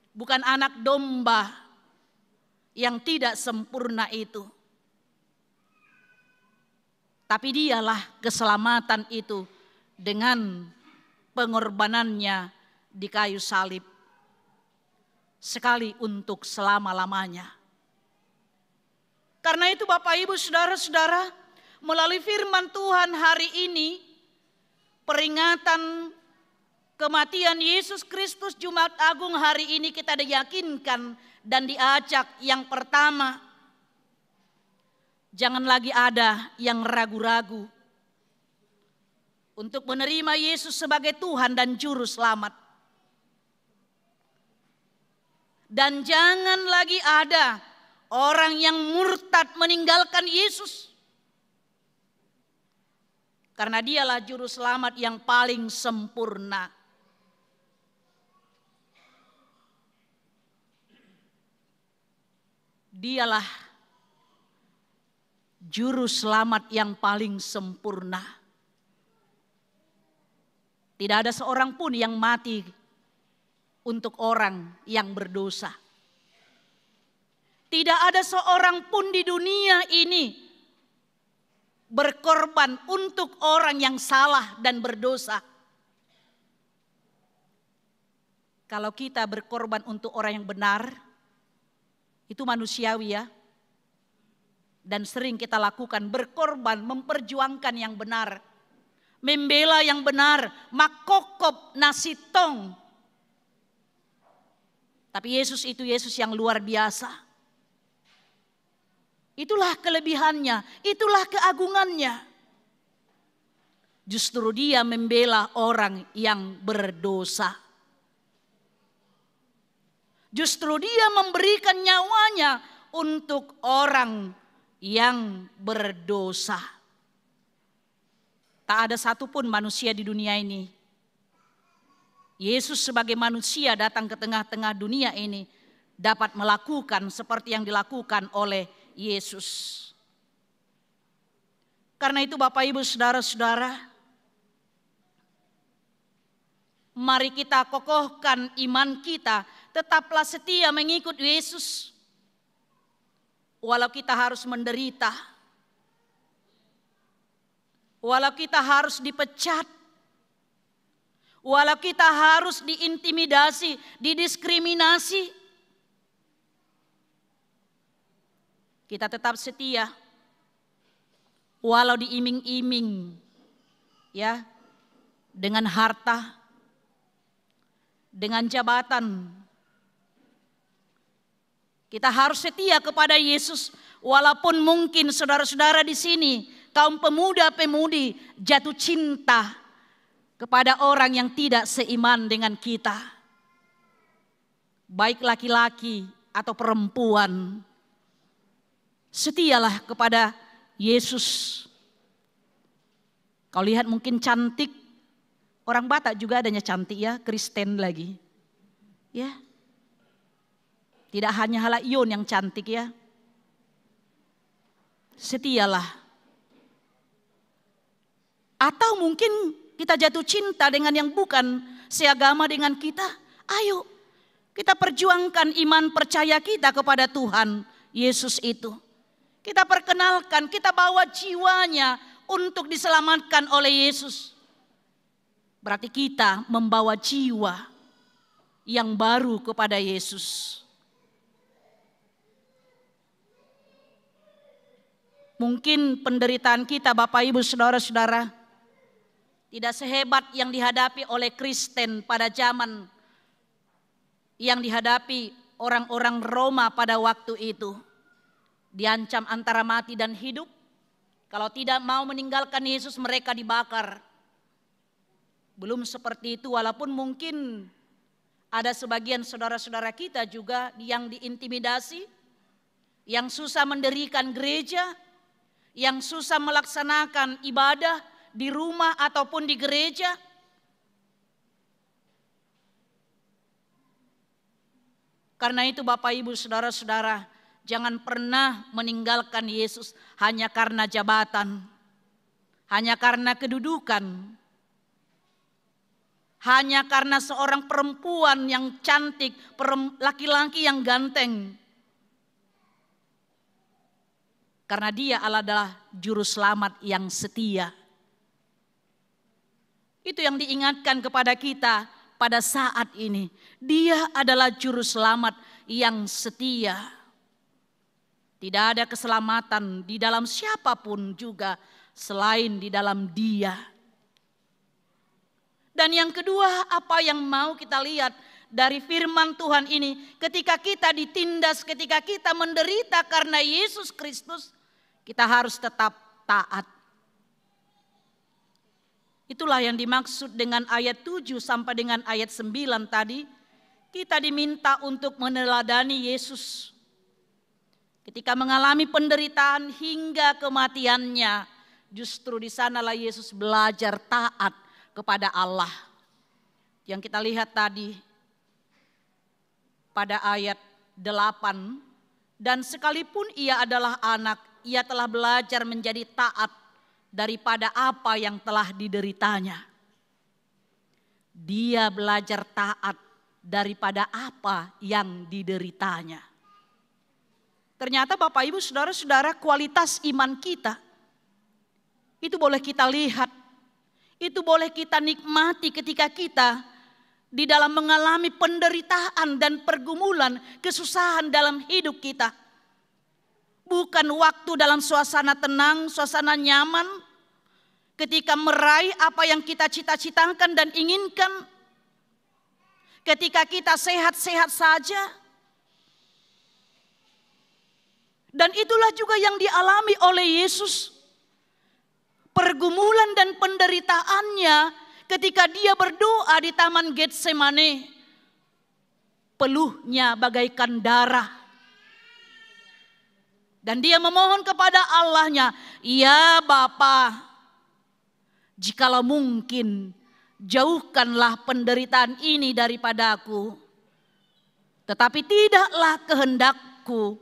bukan anak domba yang tidak sempurna itu, tapi dialah keselamatan itu dengan pengorbanannya di kayu salib, sekali untuk selama-lamanya. Karena itu Bapak Ibu Saudara-saudara, melalui firman Tuhan hari ini, peringatan kematian Yesus Kristus Jumat Agung hari ini kita diyakinkan dan diajak yang pertama, jangan lagi ada yang ragu-ragu untuk menerima Yesus sebagai Tuhan dan Juru Selamat. Dan jangan lagi ada orang yang murtad meninggalkan Yesus. Karena dialah Juru Selamat yang paling sempurna. Dialah Juru Selamat yang paling sempurna. Tidak ada seorang pun yang mati untuk orang yang berdosa. Tidak ada seorang pun di dunia ini berkorban untuk orang yang salah dan berdosa. Kalau kita berkorban untuk orang yang benar, itu manusiawi ya. dan sering kita lakukan, berkorban, memperjuangkan yang benar, membela yang benar, makokop nasi tong. Tapi Yesus itu Yesus yang luar biasa. Itulah kelebihannya, itulah keagungannya. Justru dia membela orang yang berdosa. Justru dia memberikan nyawanya untuk orang yang berdosa. Tak ada satupun manusia di dunia ini. Yesus sebagai manusia datang ke tengah-tengah dunia ini dapat melakukan seperti yang dilakukan oleh Yesus. Karena itu Bapak Ibu Saudara-saudara, mari kita kokohkan iman kita, tetaplah setia mengikut Yesus. Walau kita harus menderita, walau kita harus dipecat, walau kita harus diintimidasi, didiskriminasi, kita tetap setia. Walau diiming-iming ya dengan harta, dengan jabatan, kita harus setia kepada Yesus. Walaupun mungkin saudara-saudara di sini, kaum pemuda-pemudi jatuh cinta kepada orang yang tidak seiman dengan kita, baik laki-laki atau perempuan, setialah kepada Yesus. Kau lihat mungkin cantik, orang Batak juga adanya cantik ya, Kristen lagi. Ya. Tidak hanya Halayon yang cantik ya. Setialah. Atau mungkin kita jatuh cinta dengan yang bukan seagama dengan kita. Ayo kita perjuangkan iman percaya kita kepada Tuhan Yesus itu. Kita perkenalkan, kita bawa jiwanya untuk diselamatkan oleh Yesus. Berarti kita membawa jiwa yang baru kepada Yesus. Mungkin penderitaan kita Bapak Ibu Saudara-saudara tidak sehebat yang dihadapi oleh Kristen pada zaman yang dihadapi orang-orang Roma pada waktu itu. Diancam antara mati dan hidup. Kalau tidak mau meninggalkan Yesus mereka dibakar. Belum seperti itu, walaupun mungkin ada sebagian saudara-saudara kita juga yang diintimidasi, yang susah mendirikan gereja, yang susah melaksanakan ibadah di rumah ataupun di gereja. Karena itu Bapak Ibu Saudara-saudara, jangan pernah meninggalkan Yesus hanya karena jabatan, hanya karena kedudukan, hanya karena seorang perempuan yang cantik, laki-laki yang ganteng. Karena dia adalah juru selamat yang setia. Itu yang diingatkan kepada kita pada saat ini. Dia adalah juru selamat yang setia. Tidak ada keselamatan di dalam siapapun juga selain di dalam Dia. Dan yang kedua, apa yang mau kita lihat dari firman Tuhan ini, ketika kita ditindas, ketika kita menderita karena Yesus Kristus, kita harus tetap taat. Itulah yang dimaksud dengan ayat 7 sampai dengan ayat 9 tadi. Kita diminta untuk meneladani Yesus. Ketika mengalami penderitaan hingga kematiannya, justru di sanalah Yesus belajar taat kepada Allah. Yang kita lihat tadi pada ayat 8, dan sekalipun ia adalah anak, ia telah belajar menjadi taat daripada apa yang telah dideritanya. Dia belajar taat daripada apa yang dideritanya. Ternyata Bapak Ibu Saudara-saudara, kualitas iman kita itu boleh kita lihat, itu boleh kita nikmati ketika kita di dalam mengalami penderitaan dan pergumulan, kesusahan dalam hidup kita. bukan waktu dalam suasana tenang, suasana nyaman, ketika meraih apa yang kita cita-citakan dan inginkan, ketika kita sehat-sehat saja. Dan itulah juga yang dialami oleh Yesus. Pergumulan dan penderitaannya ketika dia berdoa di Taman Getsemane. Peluhnya bagaikan darah. Dan dia memohon kepada Allahnya, "Ya Bapa, jikalau mungkin jauhkanlah penderitaan ini daripadaku. Tetapi tidaklah kehendakku,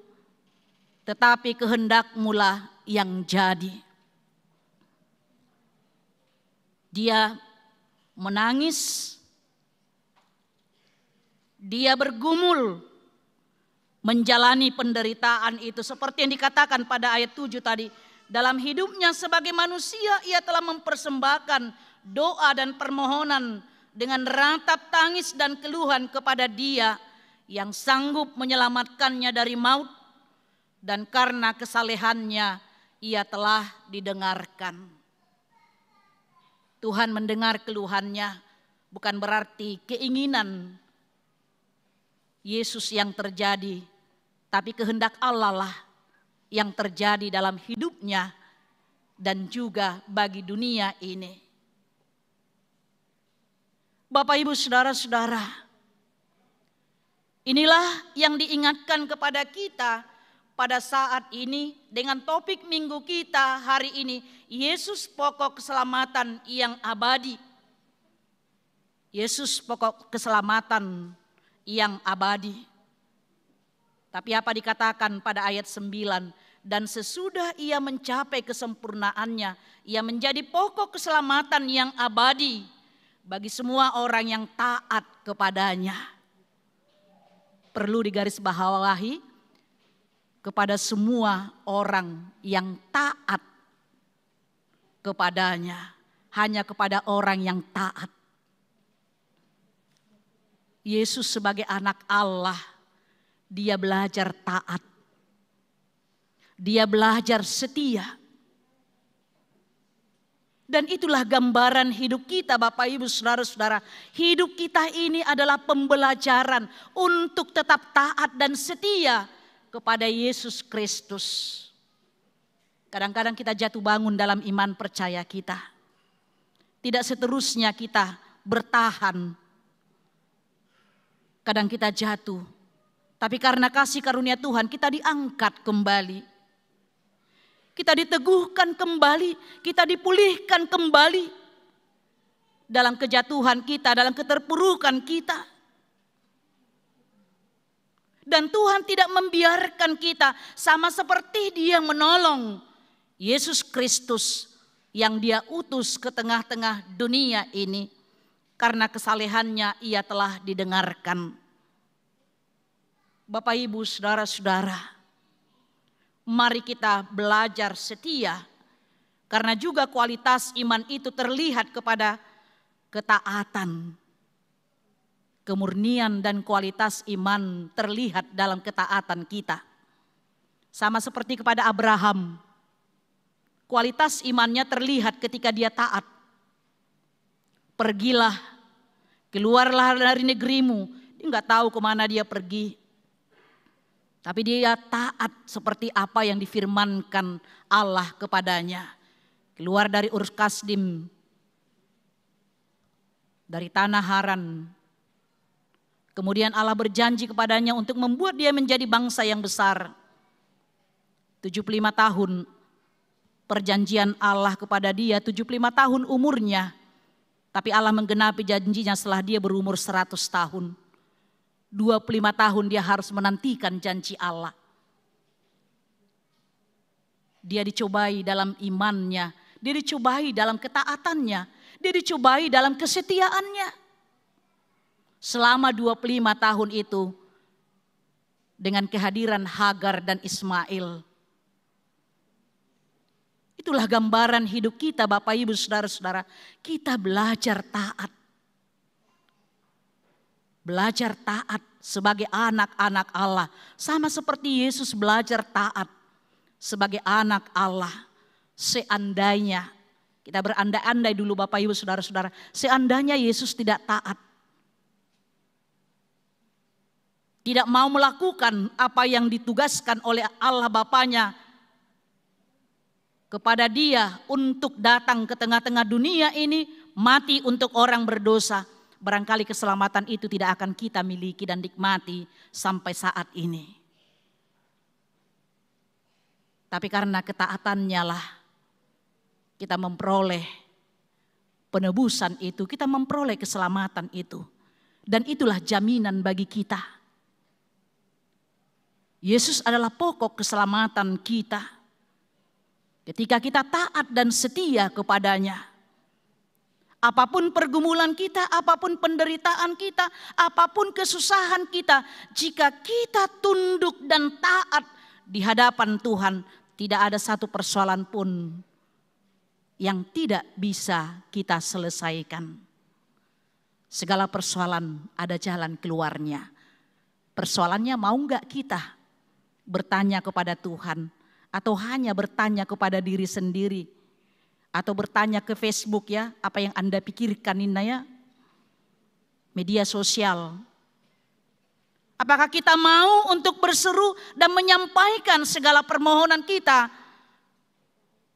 tetapi kehendak-Mu-lah yang jadi." Dia menangis, dia bergumul menjalani penderitaan itu. Seperti yang dikatakan pada ayat 7 tadi. Dalam hidupnya sebagai manusia ia telah mempersembahkan doa dan permohonan dengan ratap tangis dan keluhan kepada Dia yang sanggup menyelamatkannya dari maut. Dan karena kesalehannya ia telah didengarkan. Tuhan mendengar keluhannya, bukan berarti keinginan Yesus yang terjadi, tapi kehendak Allah lah yang terjadi dalam hidupnya dan juga bagi dunia ini. Bapak, Ibu, saudara-saudara, inilah yang diingatkan kepada kita pada saat ini dengan topik minggu kita hari ini, Yesus pokok keselamatan yang abadi. Yesus pokok keselamatan yang abadi. Tapi apa dikatakan pada ayat 9? Dan sesudah ia mencapai kesempurnaannya, ia menjadi pokok keselamatan yang abadi bagi semua orang yang taat kepadanya. Perlu digarisbawahi, kepada semua orang yang taat kepadanya. Hanya kepada orang yang taat. Yesus sebagai anak Allah, dia belajar taat. Dia belajar setia. Dan itulah gambaran hidup kita, Bapak, Ibu, saudara-saudara. Hidup kita ini adalah pembelajaran untuk tetap taat dan setia kepada Yesus Kristus. Kadang-kadang kita jatuh bangun dalam iman percaya kita. Tidak seterusnya kita bertahan. Kadang kita jatuh. Tapi karena kasih karunia Tuhan kita diangkat kembali. Kita diteguhkan kembali. Kita dipulihkan kembali. Dalam kejatuhan kita, dalam keterpurukan kita. Dan Tuhan tidak membiarkan kita sama seperti Dia menolong Yesus Kristus yang Dia utus ke tengah-tengah dunia ini. Karena kesalehannya ia telah didengarkan. Bapak, Ibu, saudara-saudara, mari kita belajar setia. Karena juga kualitas iman itu terlihat kepada ketaatan. Kemurnian dan kualitas iman terlihat dalam ketaatan kita. Sama seperti kepada Abraham. Kualitas imannya terlihat ketika dia taat. Pergilah, keluarlah dari negerimu. Dia nggak tahu kemana dia pergi. Tapi dia taat seperti apa yang difirmankan Allah kepadanya. Keluar dari Ur Kasdim, dari tanah Haran. Kemudian Allah berjanji kepadanya untuk membuat dia menjadi bangsa yang besar. 75 tahun perjanjian Allah kepada dia, 75 tahun umurnya. Tapi Allah menggenapi janjinya setelah dia berumur 100 tahun. 25 tahun dia harus menantikan janji Allah. Dia dicobai dalam imannya, dia dicobai dalam ketaatannya, dia dicobai dalam kesetiaannya. Selama 25 tahun itu dengan kehadiran Hagar dan Ismail. Itulah gambaran hidup kita, Bapak, Ibu, saudara-saudara. Kita belajar taat. Belajar taat sebagai anak-anak Allah. Sama seperti Yesus belajar taat sebagai anak Allah, seandainya, kita berandai-andai dulu Bapak Ibu Saudara-saudara, seandainya Yesus tidak taat, tidak mau melakukan apa yang ditugaskan oleh Allah Bapanya kepada dia untuk datang ke tengah-tengah dunia ini, mati untuk orang berdosa, barangkali keselamatan itu tidak akan kita miliki dan nikmati sampai saat ini. Tapi karena ketaatannya lah kita memperoleh penebusan itu, kita memperoleh keselamatan itu. Dan itulah jaminan bagi kita. Yesus adalah pokok keselamatan kita. Ketika kita taat dan setia kepadanya, apapun pergumulan kita, apapun penderitaan kita, apapun kesusahan kita, jika kita tunduk dan taat di hadapan Tuhan, tidak ada satu persoalan pun yang tidak bisa kita selesaikan. Segala persoalan ada jalan keluarnya. Persoalannya mau enggak kita bertanya kepada Tuhan, atau hanya bertanya kepada diri sendiri, atau bertanya ke Facebook ya, apa yang Anda pikirkan ini ya, media sosial. Apakah kita mau untuk berseru dan menyampaikan segala permohonan kita,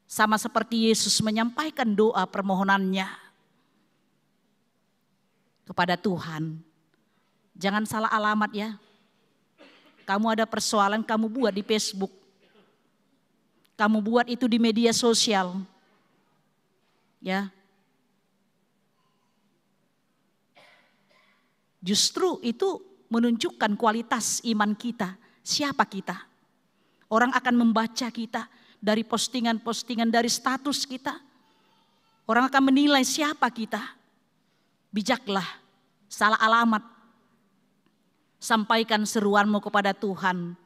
sama seperti Yesus menyampaikan doa permohonannya kepada Tuhan. Jangan salah alamat ya. Kamu ada persoalan, kamu buat di Facebook. Kamu buat itu di media sosial. Ya. Justru itu menunjukkan kualitas iman kita. Siapa kita? Orang akan membaca kita dari postingan-postingan, dari status kita. Orang akan menilai siapa kita. Bijaklah, salah alamat. Sampaikan seruanmu kepada Tuhan.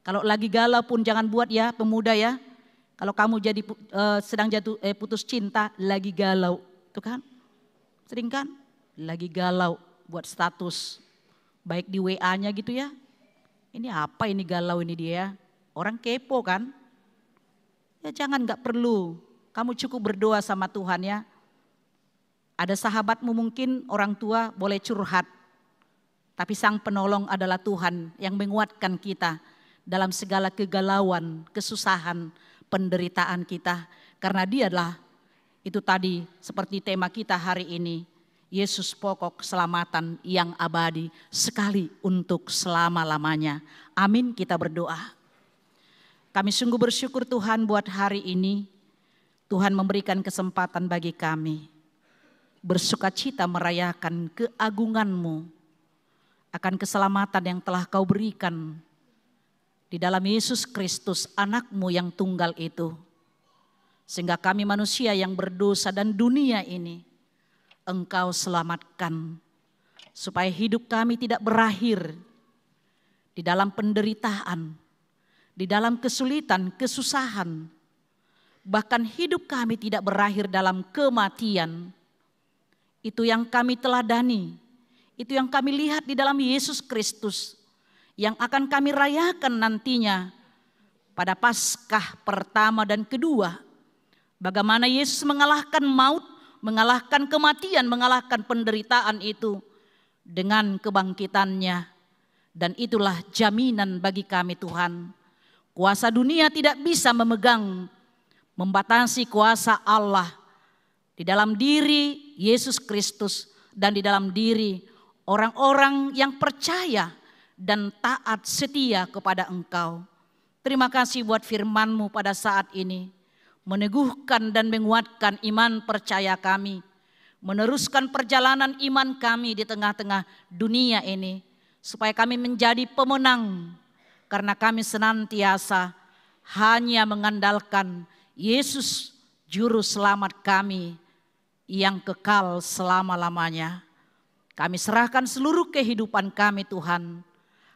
Kalau lagi galau pun jangan buat ya pemuda ya. Kalau kamu jadi sedang putus cinta, lagi galau. Itu kan? Sering kan? Lagi galau buat status. Baik di WA-nya gitu ya. Ini apa ini galau ini dia? Orang kepo kan? Ya jangan, gak perlu. Kamu cukup berdoa sama Tuhan ya. Ada sahabatmu mungkin orang tua boleh curhat. Tapi sang penolong adalah Tuhan yang menguatkan kita dalam segala kegalauan, kesusahan, penderitaan kita. Karena dialah itu tadi seperti tema kita hari ini. Yesus pokok keselamatan yang abadi sekali untuk selama-lamanya. Amin, kita berdoa. Kami sungguh bersyukur Tuhan buat hari ini. Tuhan memberikan kesempatan bagi kami. Bersukacita merayakan keagungan-Mu. Akan keselamatan yang telah Kau berikan. Di dalam Yesus Kristus anak-Mu yang tunggal itu. Sehingga kami manusia yang berdosa dan dunia ini Engkau selamatkan. Supaya hidup kami tidak berakhir di dalam penderitaan, di dalam kesulitan, kesusahan. Bahkan hidup kami tidak berakhir dalam kematian. Itu yang kami teladani. Itu yang kami lihat di dalam Yesus Kristus. Yang akan kami rayakan nantinya pada Paskah pertama dan kedua. Bagaimana Yesus mengalahkan maut, mengalahkan kematian, mengalahkan penderitaan itu dengan kebangkitannya. Dan itulah jaminan bagi kami Tuhan. Kuasa dunia tidak bisa membatasi kuasa Allah. Di dalam diri Yesus Kristus dan di dalam diri orang-orang yang percaya dan taat setia kepada Engkau. Terima kasih buat firman-Mu pada saat ini. Meneguhkan dan menguatkan iman percaya kami. Meneruskan perjalanan iman kami di tengah-tengah dunia ini. Supaya kami menjadi pemenang. Karena kami senantiasa hanya mengandalkan Yesus Juru Selamat kami yang kekal selama-lamanya. Kami serahkan seluruh kehidupan kami Tuhan.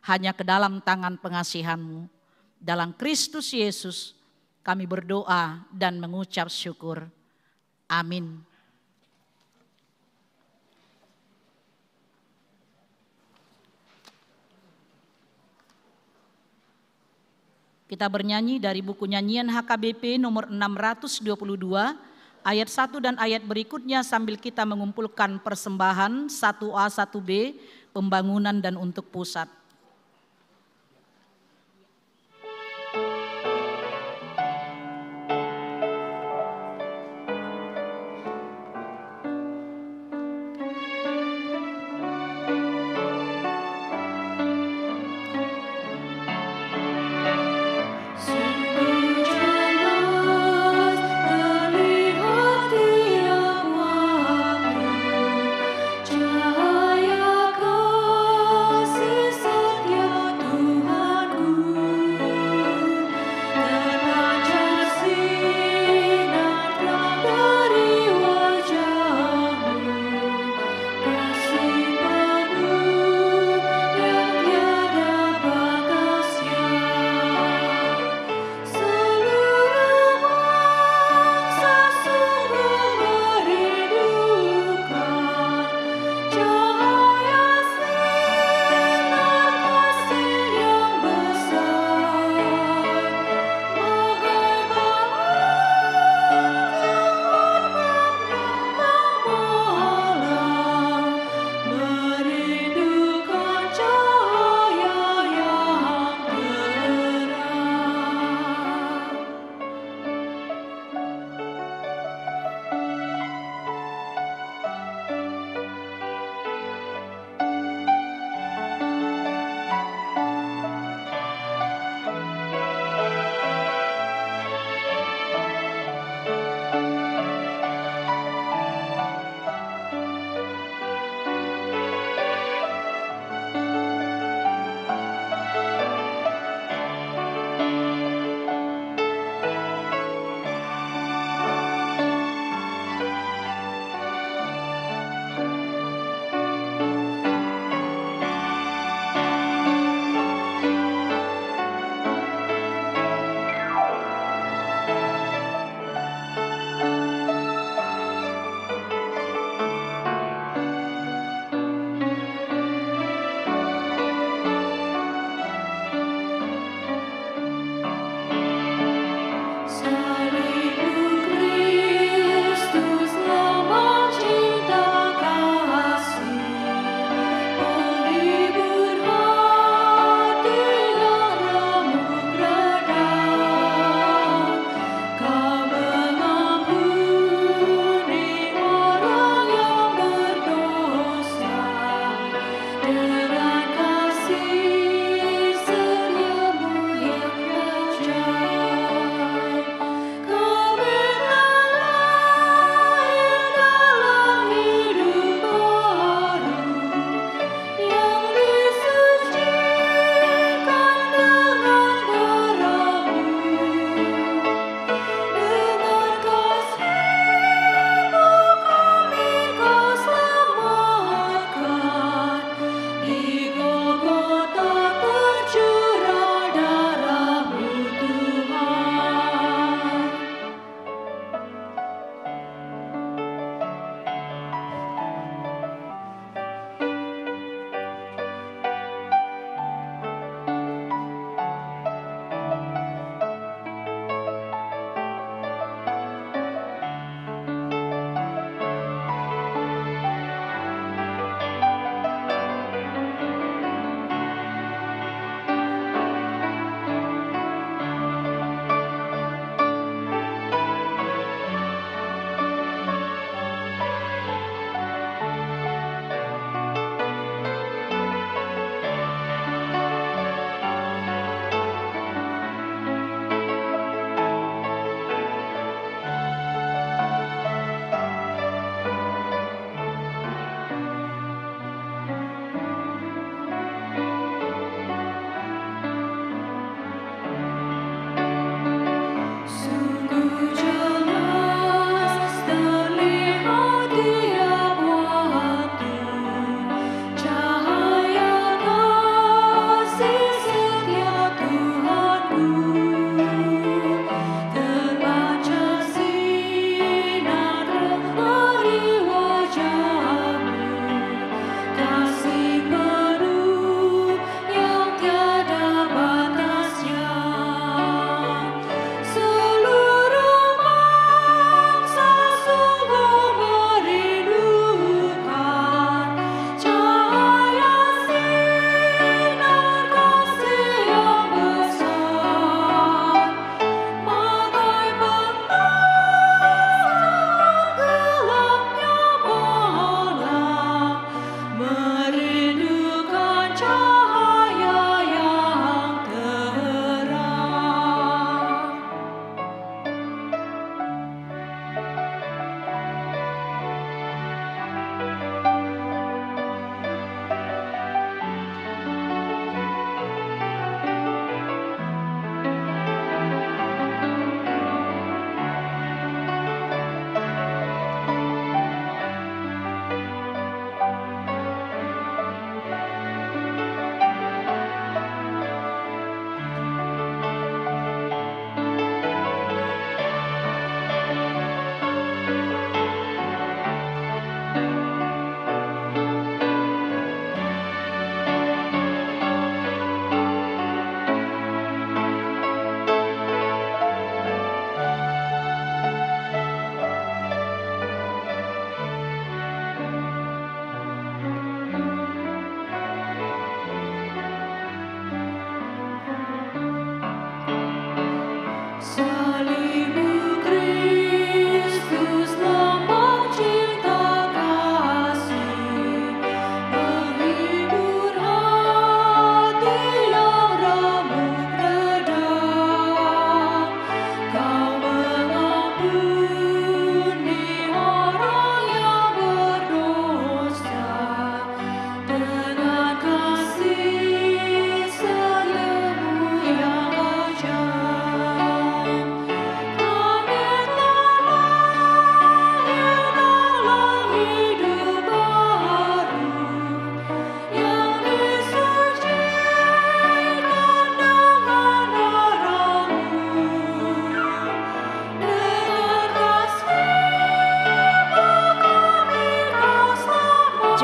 Hanya ke dalam tangan pengasihan-Mu. Dalam Kristus Yesus kami berdoa dan mengucap syukur. Amin. Kita bernyanyi dari buku nyanyian HKBP nomor 622, ayat 1 dan ayat berikutnya sambil kita mengumpulkan persembahan 1A 1B, pembangunan dan untuk pusat. Cahaya kasih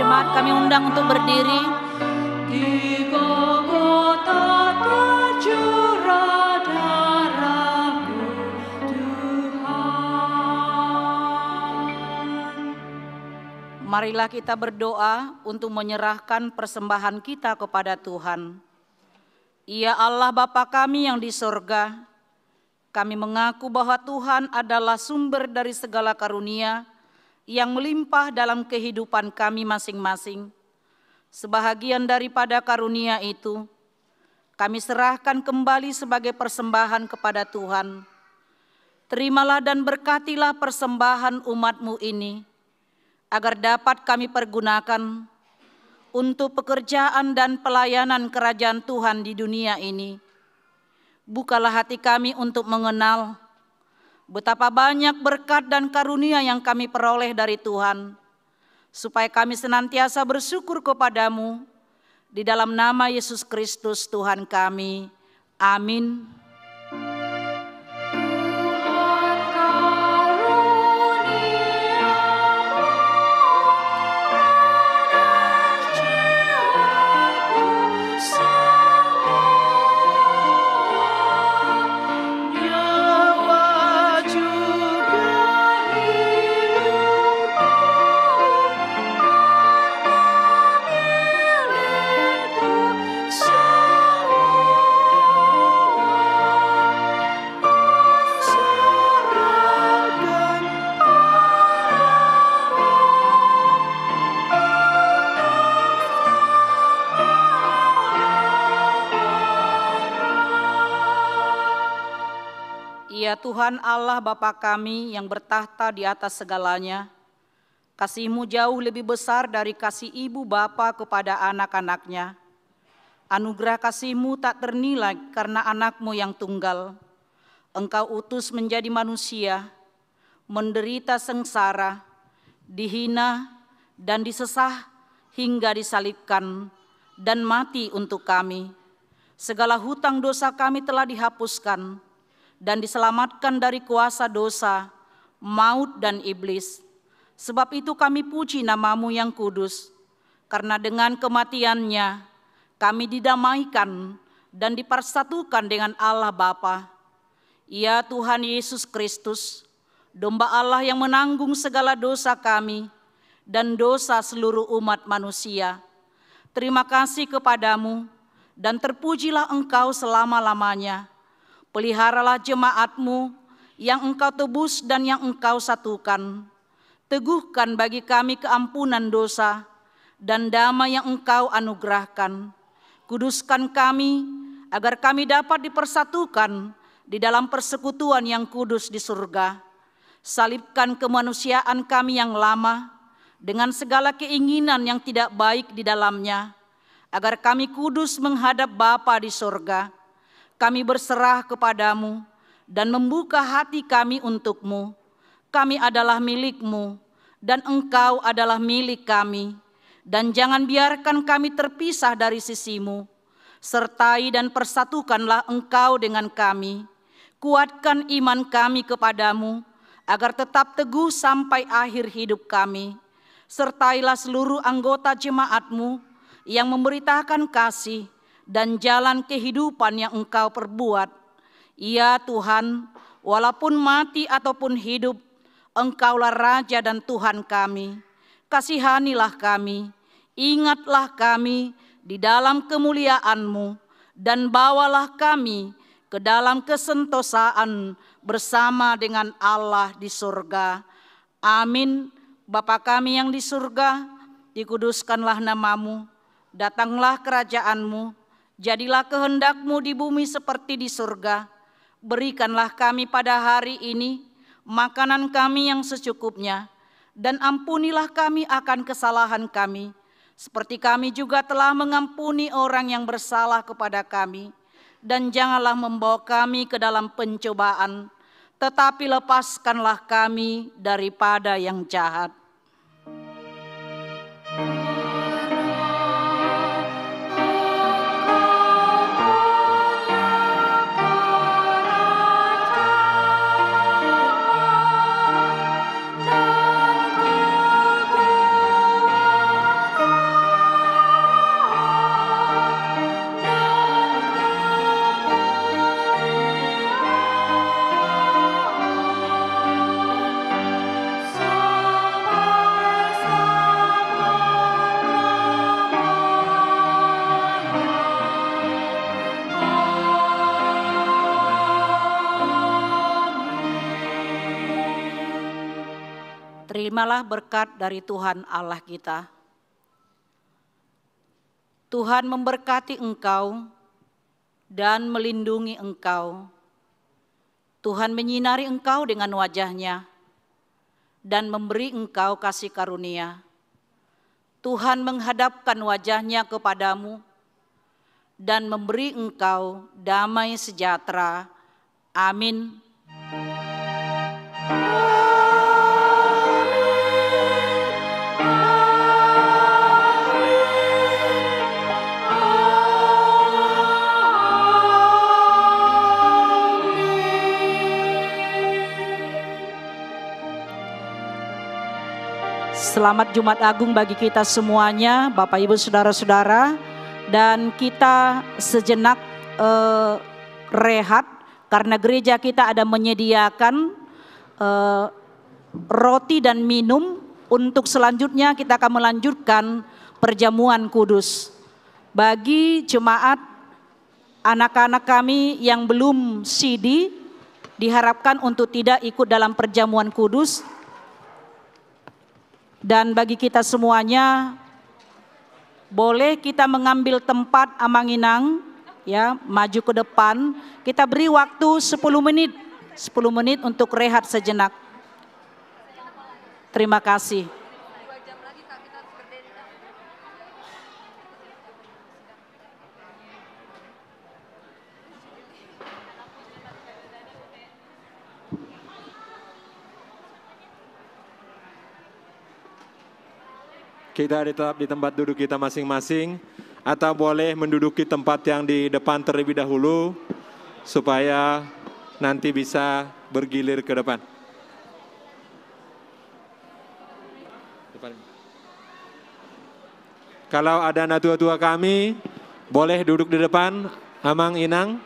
Jemaat kami undang untuk berdiri. Di Golgota tercurah darah-Mu, Tuhan. Marilah kita berdoa untuk menyerahkan persembahan kita kepada Tuhan. Ya Allah Bapa kami yang di sorga, kami mengaku bahwa Tuhan adalah sumber dari segala karunia yang melimpah dalam kehidupan kami masing-masing. Sebahagian daripada karunia itu, kami serahkan kembali sebagai persembahan kepada Tuhan. Terimalah dan berkatilah persembahan umat-Mu ini, agar dapat kami pergunakan untuk pekerjaan dan pelayanan kerajaan Tuhan di dunia ini. Bukalah hati kami untuk mengenal betapa banyak berkat dan karunia yang kami peroleh dari Tuhan, supaya kami senantiasa bersyukur kepadamu, di dalam nama Yesus Kristus Tuhan kami. Amin. Ya Tuhan Allah Bapa kami yang bertahta di atas segalanya, kasih-Mu jauh lebih besar dari kasih ibu bapa kepada anak-anaknya. Anugerah kasih-Mu tak ternilai karena anak-Mu yang tunggal. Engkau utus menjadi manusia, menderita sengsara, dihina dan disesah hingga disalibkan dan mati untuk kami. Segala hutang dosa kami telah dihapuskan dan diselamatkan dari kuasa dosa, maut dan iblis. Sebab itu kami puji nama-Mu yang kudus, karena dengan kematian-Nya kami didamaikan dan dipersatukan dengan Allah Bapa. Ya Tuhan Yesus Kristus, domba Allah yang menanggung segala dosa kami dan dosa seluruh umat manusia. Terima kasih kepadamu dan terpujilah Engkau selama-lamanya. Peliharalah jemaat-Mu yang Engkau tebus dan yang Engkau satukan. Teguhkan bagi kami keampunan dosa dan damai yang Engkau anugerahkan. Kuduskan kami agar kami dapat dipersatukan di dalam persekutuan yang kudus di surga. Salibkan kemanusiaan kami yang lama dengan segala keinginan yang tidak baik di dalamnya, agar kami kudus menghadap Bapa di surga. Kami berserah kepadamu dan membuka hati kami untuk-Mu. Kami adalah milik-Mu dan Engkau adalah milik kami. Dan jangan biarkan kami terpisah dari sisi-Mu. Sertai dan persatukanlah Engkau dengan kami. Kuatkan iman kami kepadamu agar tetap teguh sampai akhir hidup kami. Sertailah seluruh anggota jemaat-Mu yang memberitakan kasih dan jalan kehidupan yang Engkau perbuat. Ya Tuhan, walaupun mati ataupun hidup, Engkaulah Raja dan Tuhan kami. Kasihanilah kami, ingatlah kami di dalam kemuliaan-Mu, dan bawalah kami ke dalam kesentosaan bersama dengan Allah di surga. Amin. Bapa kami yang di surga, dikuduskanlah nama-Mu, datanglah kerajaan-Mu, jadilah kehendak-Mu di bumi seperti di surga. Berikanlah kami pada hari ini makanan kami yang secukupnya, dan ampunilah kami akan kesalahan kami, seperti kami juga telah mengampuni orang yang bersalah kepada kami. Dan janganlah membawa kami ke dalam pencobaan, tetapi lepaskanlah kami daripada yang jahat. terimalah berkat dari Tuhan Allah kita. Tuhan memberkati engkau dan melindungi engkau. Tuhan menyinari engkau dengan wajah-Nya dan memberi engkau kasih karunia. Tuhan menghadapkan wajah-Nya kepadamu dan memberi engkau damai sejahtera. Amin. Selamat Jumat Agung bagi kita semuanya, Bapak Ibu Saudara-saudara, dan kita sejenak rehat karena gereja kita ada menyediakan roti dan minum. Untuk selanjutnya kita akan melanjutkan perjamuan kudus. Bagi jemaat anak-anak kami yang belum sidi, diharapkan untuk tidak ikut dalam perjamuan kudus. Dan bagi kita semuanya, boleh kita mengambil tempat amanginang, ya, maju ke depan. Kita beri waktu 10 menit untuk rehat sejenak. Terima kasih. Kita tetap di tempat duduk kita masing-masing, atau boleh menduduki tempat yang di depan terlebih dahulu, supaya nanti bisa bergilir ke depan. Kalau ada anak tua-tua kami, boleh duduk di depan, Amang Inang.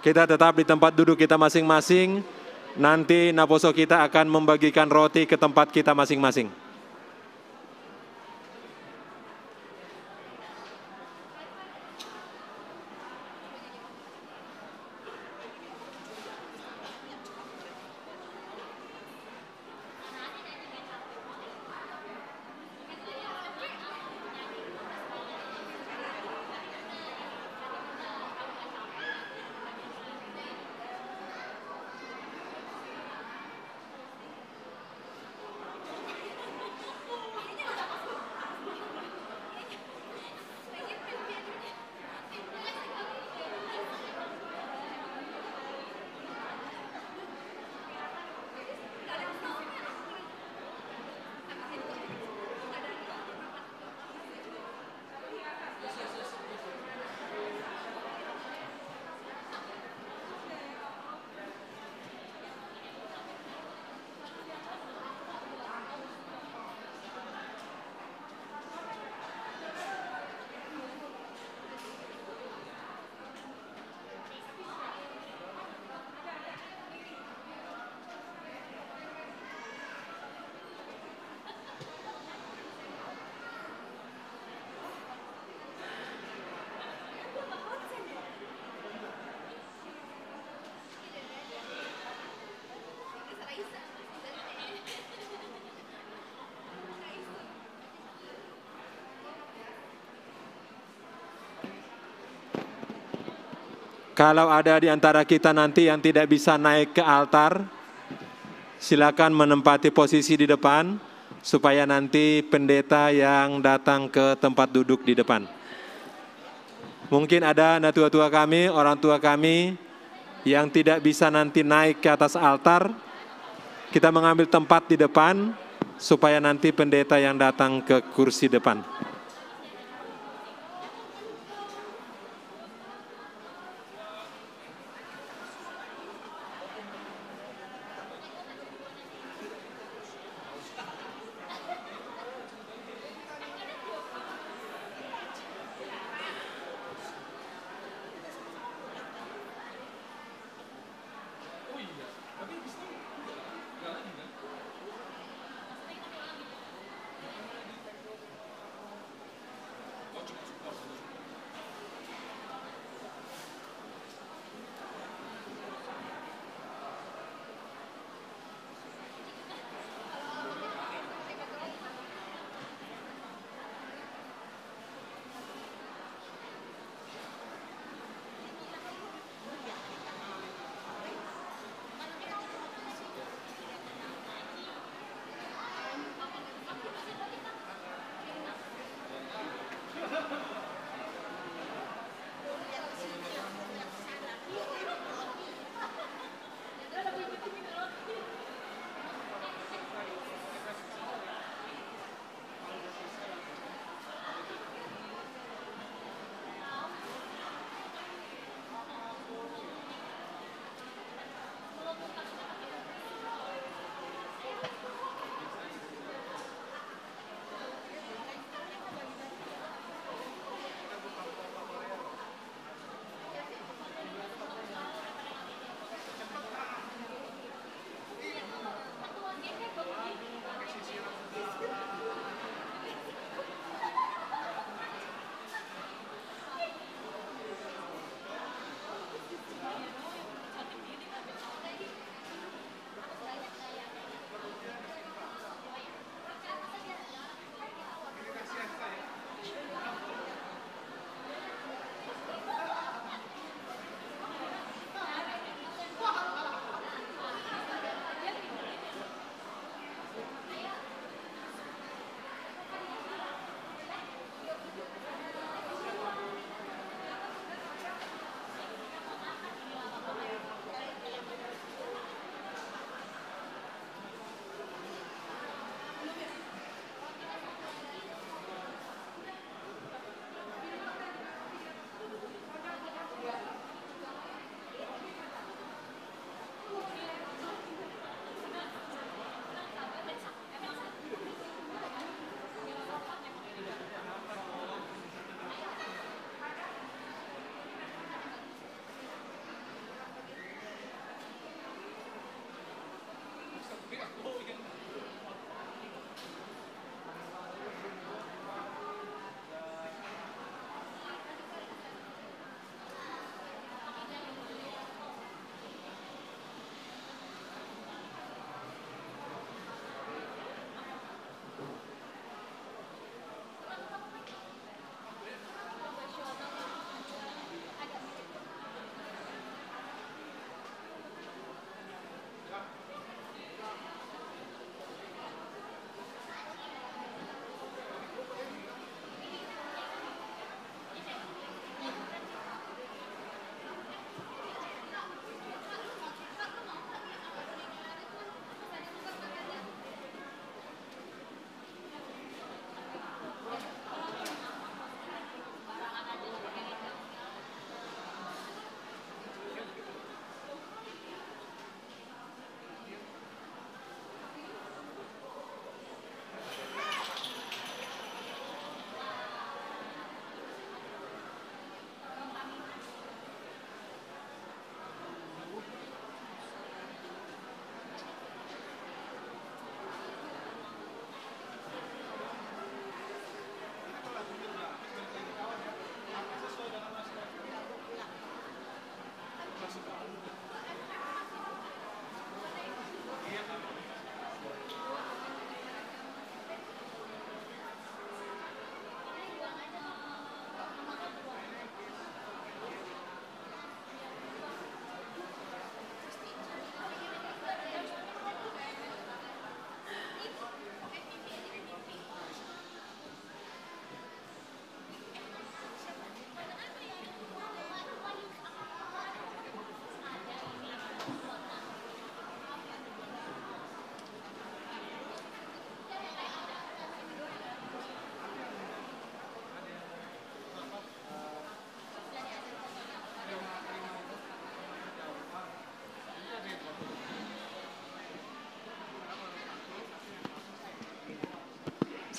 Kita tetap di tempat duduk kita masing-masing. Nanti Naposo kita akan membagikan roti ke tempat kita masing-masing. Kalau ada di antara kita nanti yang tidak bisa naik ke altar, silakan menempati posisi di depan, supaya nanti pendeta yang datang ke tempat duduk di depan. Mungkin ada anak tua-tua kami, orang tua kami, yang tidak bisa nanti naik ke atas altar, kita mengambil tempat di depan, supaya nanti pendeta yang datang ke kursi depan.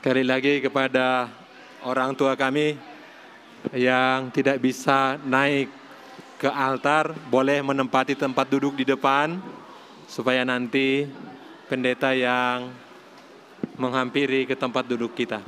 Sekali lagi kepada orang tua kami yang tidak bisa naik ke altar, boleh menempati tempat duduk di depan, supaya nanti pendeta yang menghampiri ke tempat duduk kita.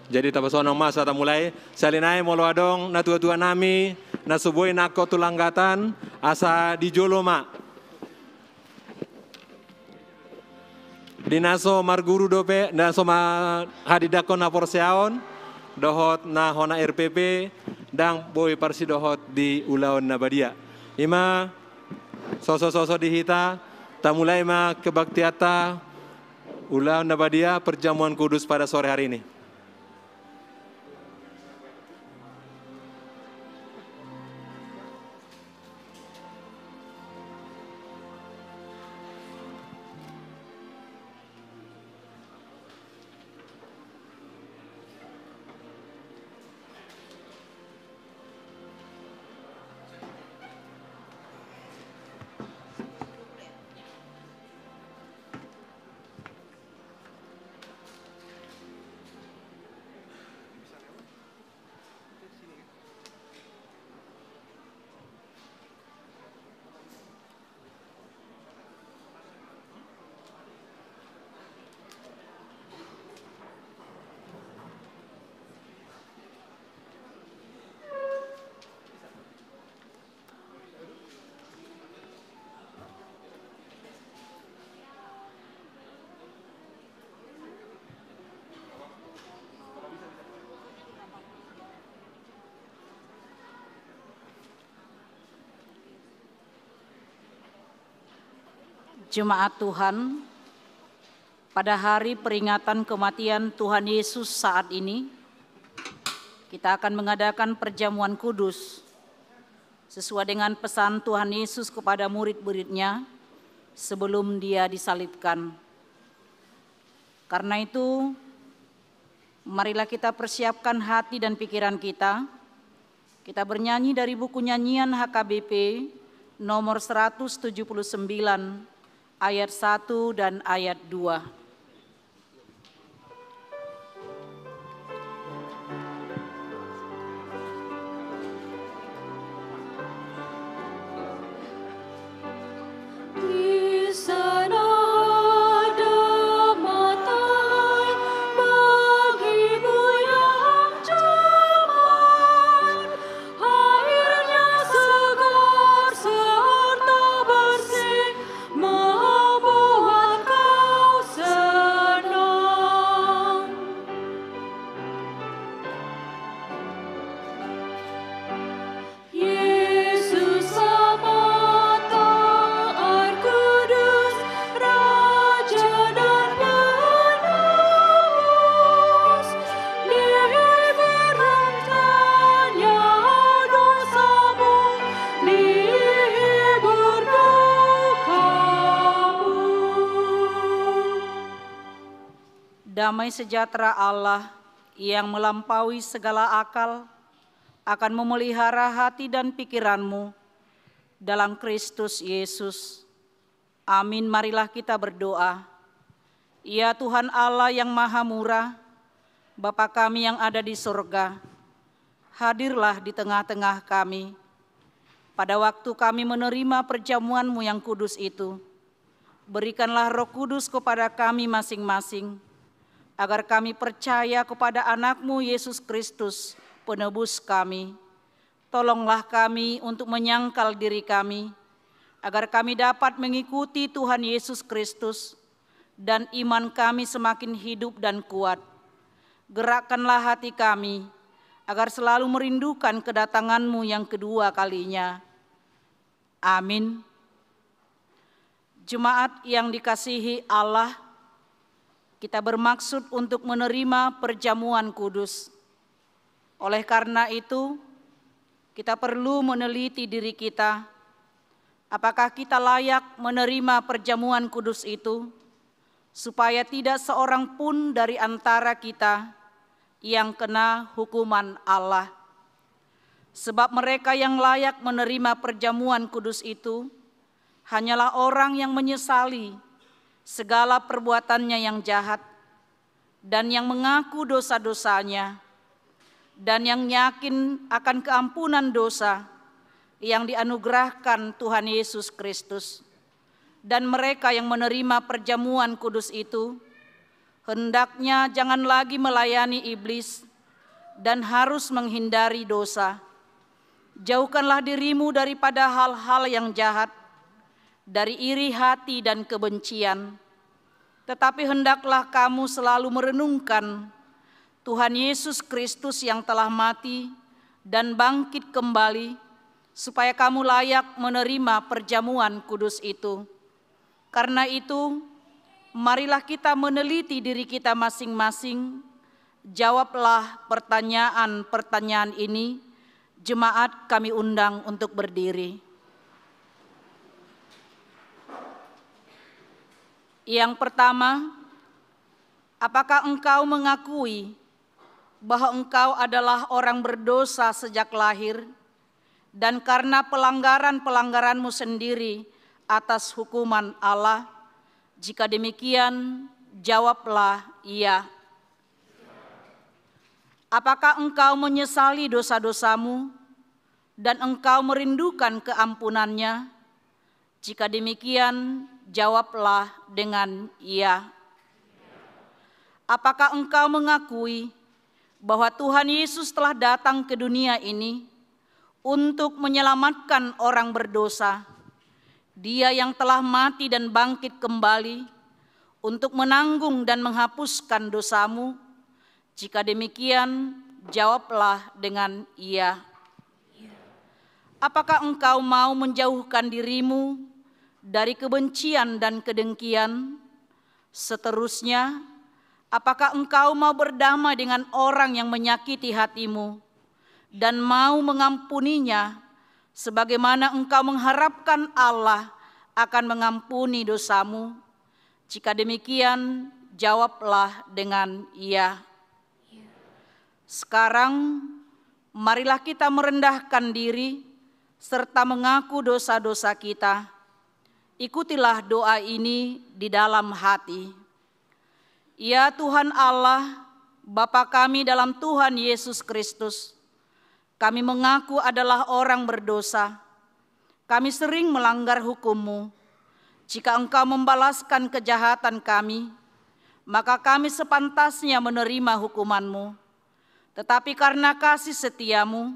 Jadi tapasonang masa ta mulai salinai molo adong na tua-tua nami na suboi nako tulanggatan asa di joloma. Dinaso marguru dope naso ma hadidakon na porseaon dohot na hona RPP dang boy parsi dohot di ulaon na badia. Ima sosok-sosok dihita ta mulai ma kebaktiata ulaon na badia perjamuan kudus pada sore hari ini. Jemaat Tuhan, pada hari peringatan kematian Tuhan Yesus saat ini, kita akan mengadakan perjamuan kudus sesuai dengan pesan Tuhan Yesus kepada murid-muridnya sebelum dia disalibkan. Karena itu, marilah kita persiapkan hati dan pikiran kita. Kita bernyanyi dari buku nyanyian HKBP nomor 179, ayat 1 dan ayat 2. Damai sejahtera Allah yang melampaui segala akal akan memelihara hati dan pikiranmu dalam Kristus Yesus. Amin. Marilah kita berdoa. Ya Tuhan Allah yang maha murah, Bapa kami yang ada di surga, hadirlah di tengah-tengah kami. Pada waktu kami menerima perjamuan-Mu yang kudus itu, berikanlah Roh Kudus kepada kami masing-masing, agar kami percaya kepada anak-Mu Yesus Kristus, penebus kami. Tolonglah kami untuk menyangkal diri kami, agar kami dapat mengikuti Tuhan Yesus Kristus, dan iman kami semakin hidup dan kuat. Gerakkanlah hati kami, agar selalu merindukan kedatangan-Mu yang kedua kalinya. Amin. Jemaat yang dikasihi Allah, kita bermaksud untuk menerima perjamuan kudus. Oleh karena itu, kita perlu meneliti diri kita, apakah kita layak menerima perjamuan kudus itu, supaya tidak seorang pun dari antara kita yang kena hukuman Allah. Sebab mereka yang layak menerima perjamuan kudus itu, hanyalah orang yang menyesali segala perbuatannya yang jahat, dan yang mengaku dosa-dosanya, dan yang yakin akan keampunan dosa yang dianugerahkan Tuhan Yesus Kristus. Dan mereka yang menerima perjamuan kudus itu Hendaknya jangan lagi melayani iblis dan harus menghindari dosa. Jauhkanlah dirimu daripada hal-hal yang jahat, dari iri hati dan kebencian. Tetapi hendaklah kamu selalu merenungkan Tuhan Yesus Kristus yang telah mati dan bangkit kembali, supaya kamu layak menerima perjamuan kudus itu. Karena itu, marilah kita meneliti diri kita masing-masing. Jawablah pertanyaan-pertanyaan ini. Jemaat kami undang untuk berdiri. Yang pertama, apakah engkau mengakui bahwa engkau adalah orang berdosa sejak lahir dan karena pelanggaran-pelanggaranmu sendiri atas hukuman Allah? Jika demikian, jawablah iya. Apakah engkau menyesali dosa-dosamu dan engkau merindukan keampunannya? Jika demikian, jawablah dengan iya. Apakah engkau mengakui bahwa Tuhan Yesus telah datang ke dunia ini untuk menyelamatkan orang berdosa? Dia yang telah mati dan bangkit kembali untuk menanggung dan menghapuskan dosamu. Jika demikian, jawablah dengan iya. Apakah engkau mau menjauhkan dirimu dari kebencian dan kedengkian? Seterusnya, apakah engkau mau berdamai dengan orang yang menyakiti hatimu dan mau mengampuninya sebagaimana engkau mengharapkan Allah akan mengampuni dosamu? Jika demikian, jawablah dengan iya. Sekarang, marilah kita merendahkan diri serta mengaku dosa-dosa kita. Ikutilah doa ini di dalam hati. Ya Tuhan Allah, Bapa kami dalam Tuhan Yesus Kristus, kami mengaku adalah orang berdosa. Kami sering melanggar hukum-Mu. Jika Engkau membalaskan kejahatan kami, maka kami sepantasnya menerima hukuman-Mu. Tetapi karena kasih setia-Mu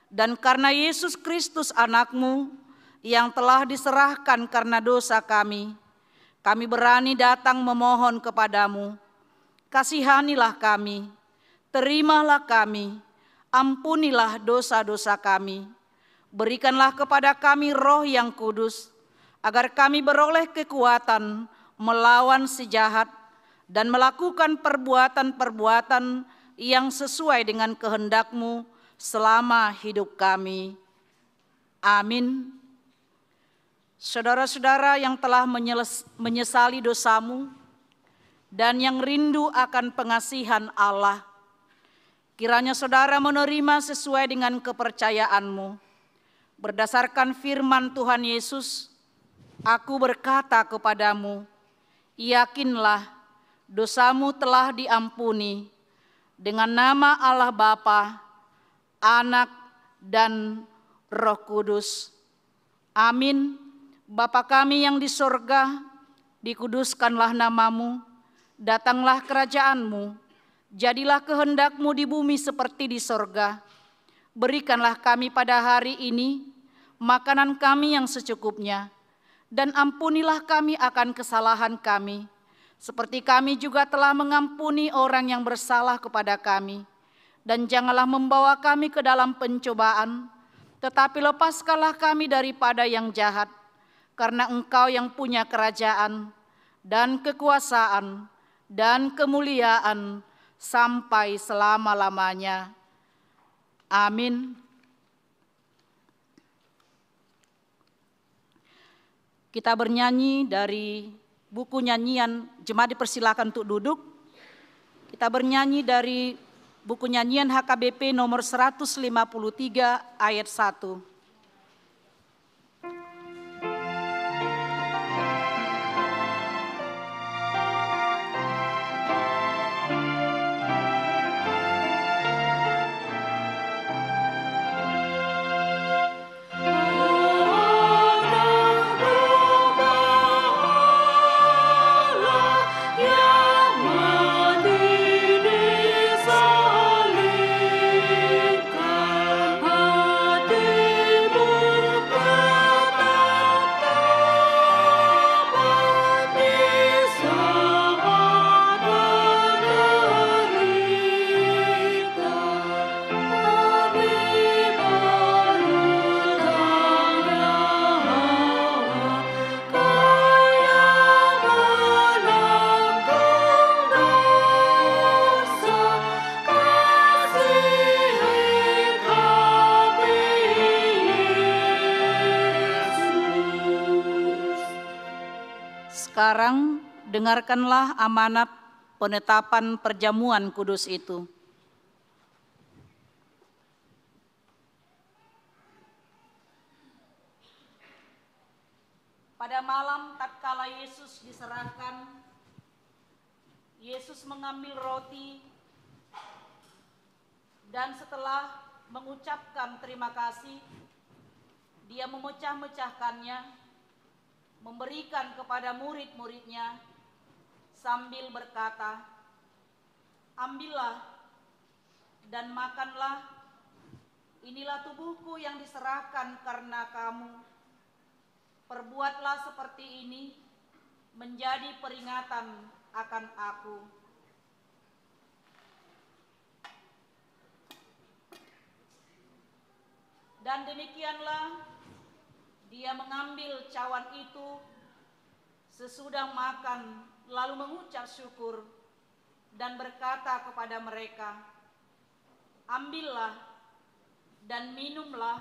dan karena Yesus Kristus anak-Mu yang telah diserahkan karena dosa kami berani datang memohon kepadamu. Kasihanilah kami, terimalah kami, ampunilah dosa-dosa kami. Berikanlah kepada kami Roh yang kudus, agar kami beroleh kekuatan melawan si jahat dan melakukan perbuatan-perbuatan yang sesuai dengan kehendak-Mu selama hidup kami. Amin. Saudara-saudara yang telah menyesali dosamu dan yang rindu akan pengasihan Allah, kiranya saudara menerima sesuai dengan kepercayaanmu. Berdasarkan firman Tuhan Yesus, aku berkata kepadamu, yakinlah dosamu telah diampuni. Dengan nama Allah Bapa, Anak, dan Roh Kudus. Amin. Bapa kami yang di sorga, dikuduskanlah nama-Mu, datanglah kerajaan-Mu, jadilah kehendak-Mu di bumi seperti di sorga. Berikanlah kami pada hari ini makanan kami yang secukupnya, dan ampunilah kami akan kesalahan kami, seperti kami juga telah mengampuni orang yang bersalah kepada kami. Dan janganlah membawa kami ke dalam pencobaan, tetapi lepaskanlah kami daripada yang jahat. Karena Engkau yang punya kerajaan dan kekuasaan dan kemuliaan sampai selama-lamanya. Amin. Kita bernyanyi dari buku nyanyian, jemaat dipersilakan untuk duduk. Kita bernyanyi dari buku nyanyian HKBP nomor 153 ayat 1. Yang Sekarang dengarkanlah amanat penetapan perjamuan kudus itu. Pada malam tatkala Yesus diserahkan, Yesus mengambil roti dan setelah mengucapkan terima kasih, dia memecah-mecahkannya, memberikan kepada murid-muridnya sambil berkata, "Ambillah dan makanlah, inilah tubuhku yang diserahkan karena kamu. Perbuatlah seperti ini menjadi peringatan akan aku." Dan demikianlah dia mengambil cawan itu sesudah makan, lalu mengucap syukur dan berkata kepada mereka, "Ambillah dan minumlah.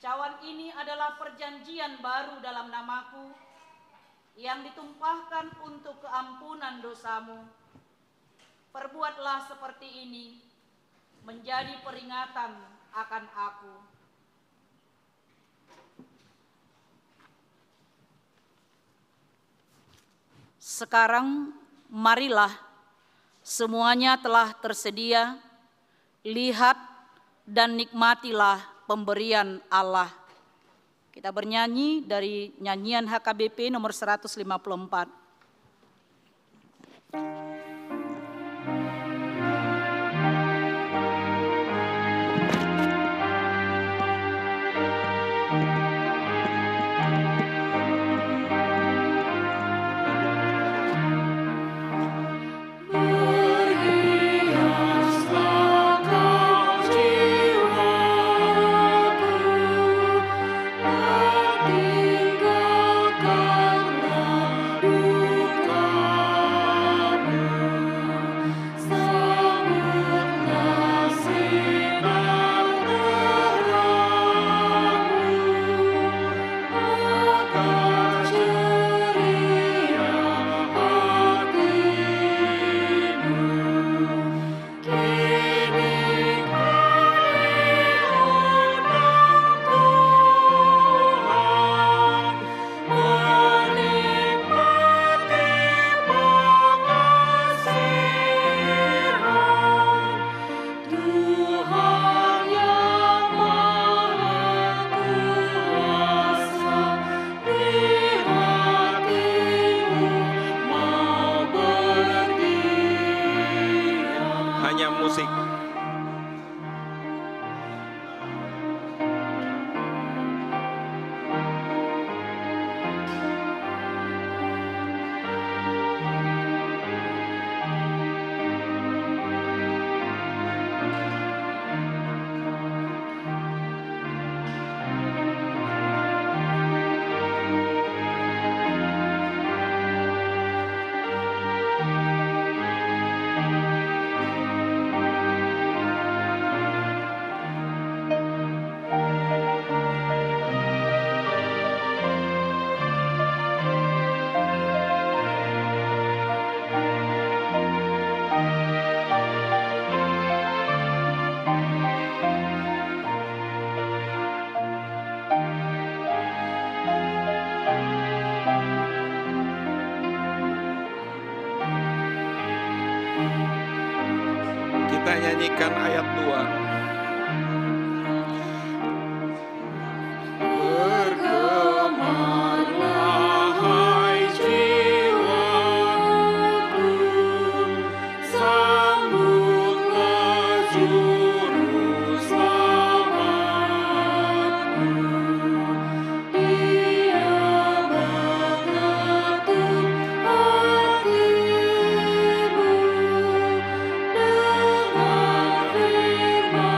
Cawan ini adalah perjanjian baru dalam namaku yang ditumpahkan untuk keampunan dosamu. Perbuatlah seperti ini menjadi peringatan akan aku." Sekarang marilah, semuanya telah tersedia, lihat dan nikmatilah pemberian Allah. Kita bernyanyi dari nyanyian HKBP nomor 154. Kita nyanyikan ayat 2. Bergemarlah hai jiwaku, sambutlah juru selamatmu. Dia mengetuk hatimu dengan firman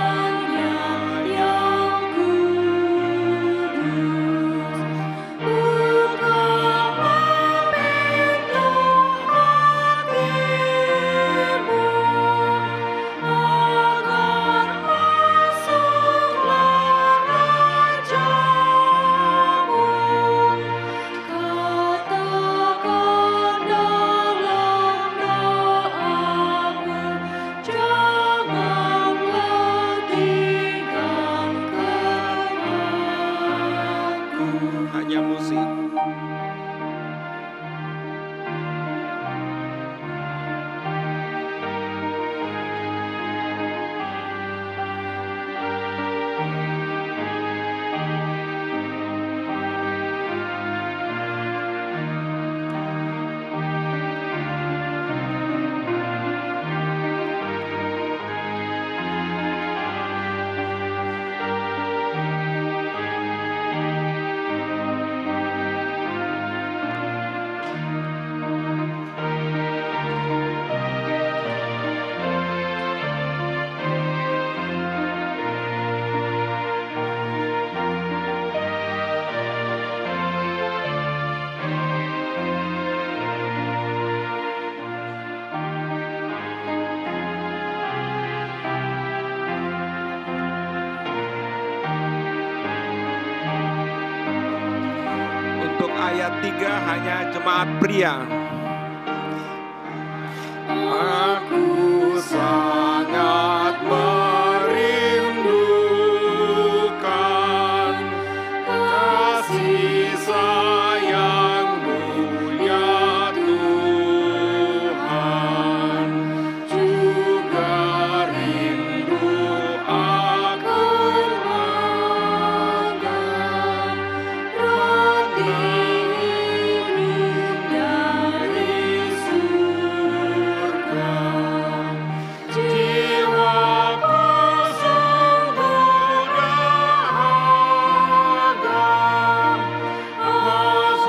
ayat 3 hanya jemaat pria. Aku sangat merindukan kasih sayang-Mu ya Tuhan, juga rindu aku makan roti dari surga. Jiwaku sungguh dahaga, haus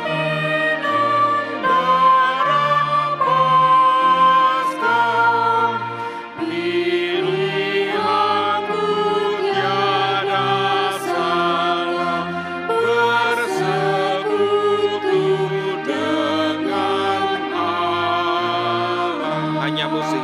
minum darah Paskah. Pilihanku tiada salah, bersekutu dengan Allah. Hanya musik.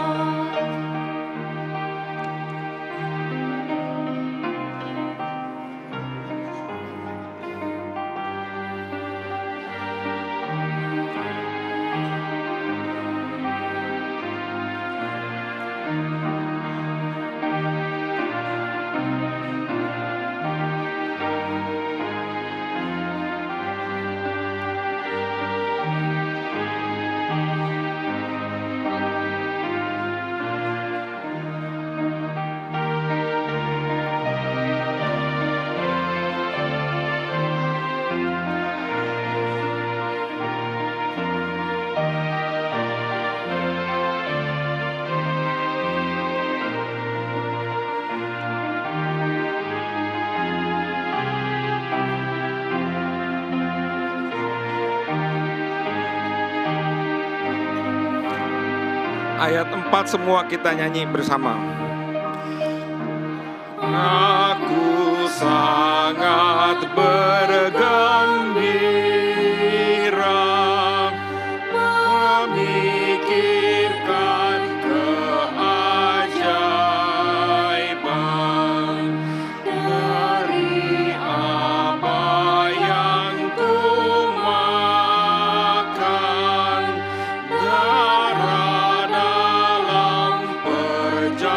Ayat 4 semua kita nyanyi bersama. Aku sangat bergembira memikirkan keajaiban dari apa yang ku makan, darah dalam perjamuan,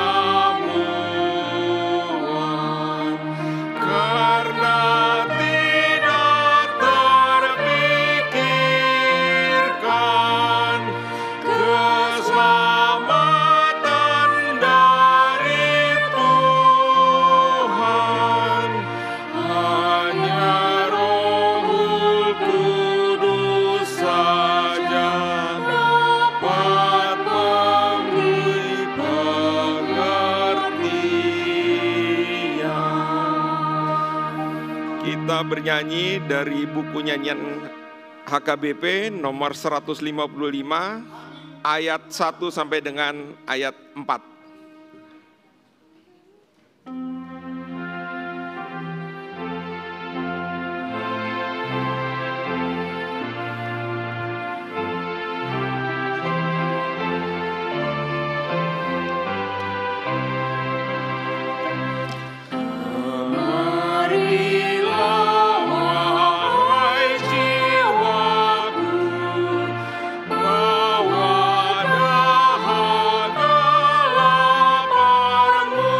karena tidak terpikirkan keselamatan dari Tuhan. Hanya Rohul Kudus saja dapat memberi pengertian. Kita bernyanyi dari buku nyanyian HKBP nomor 155 ayat 1 sampai dengan ayat 4. Marilah wahai jiwaku, bawa dahaga laparmu.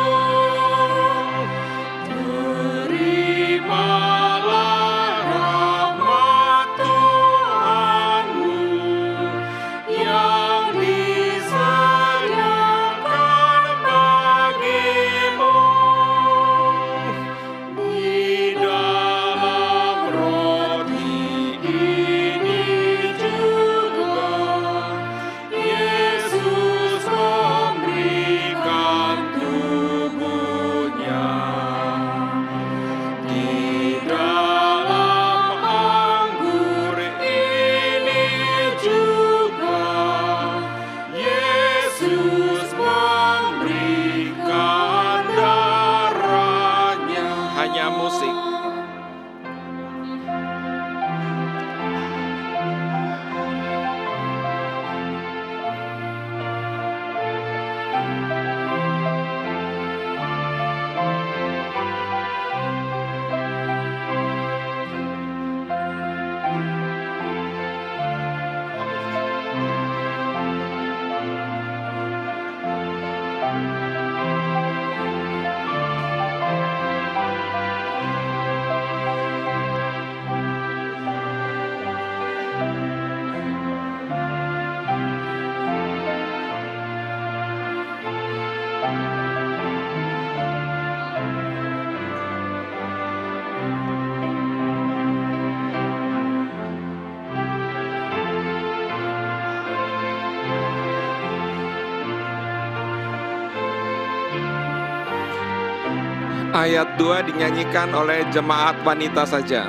Ayat 2 dinyanyikan oleh jemaat wanita saja.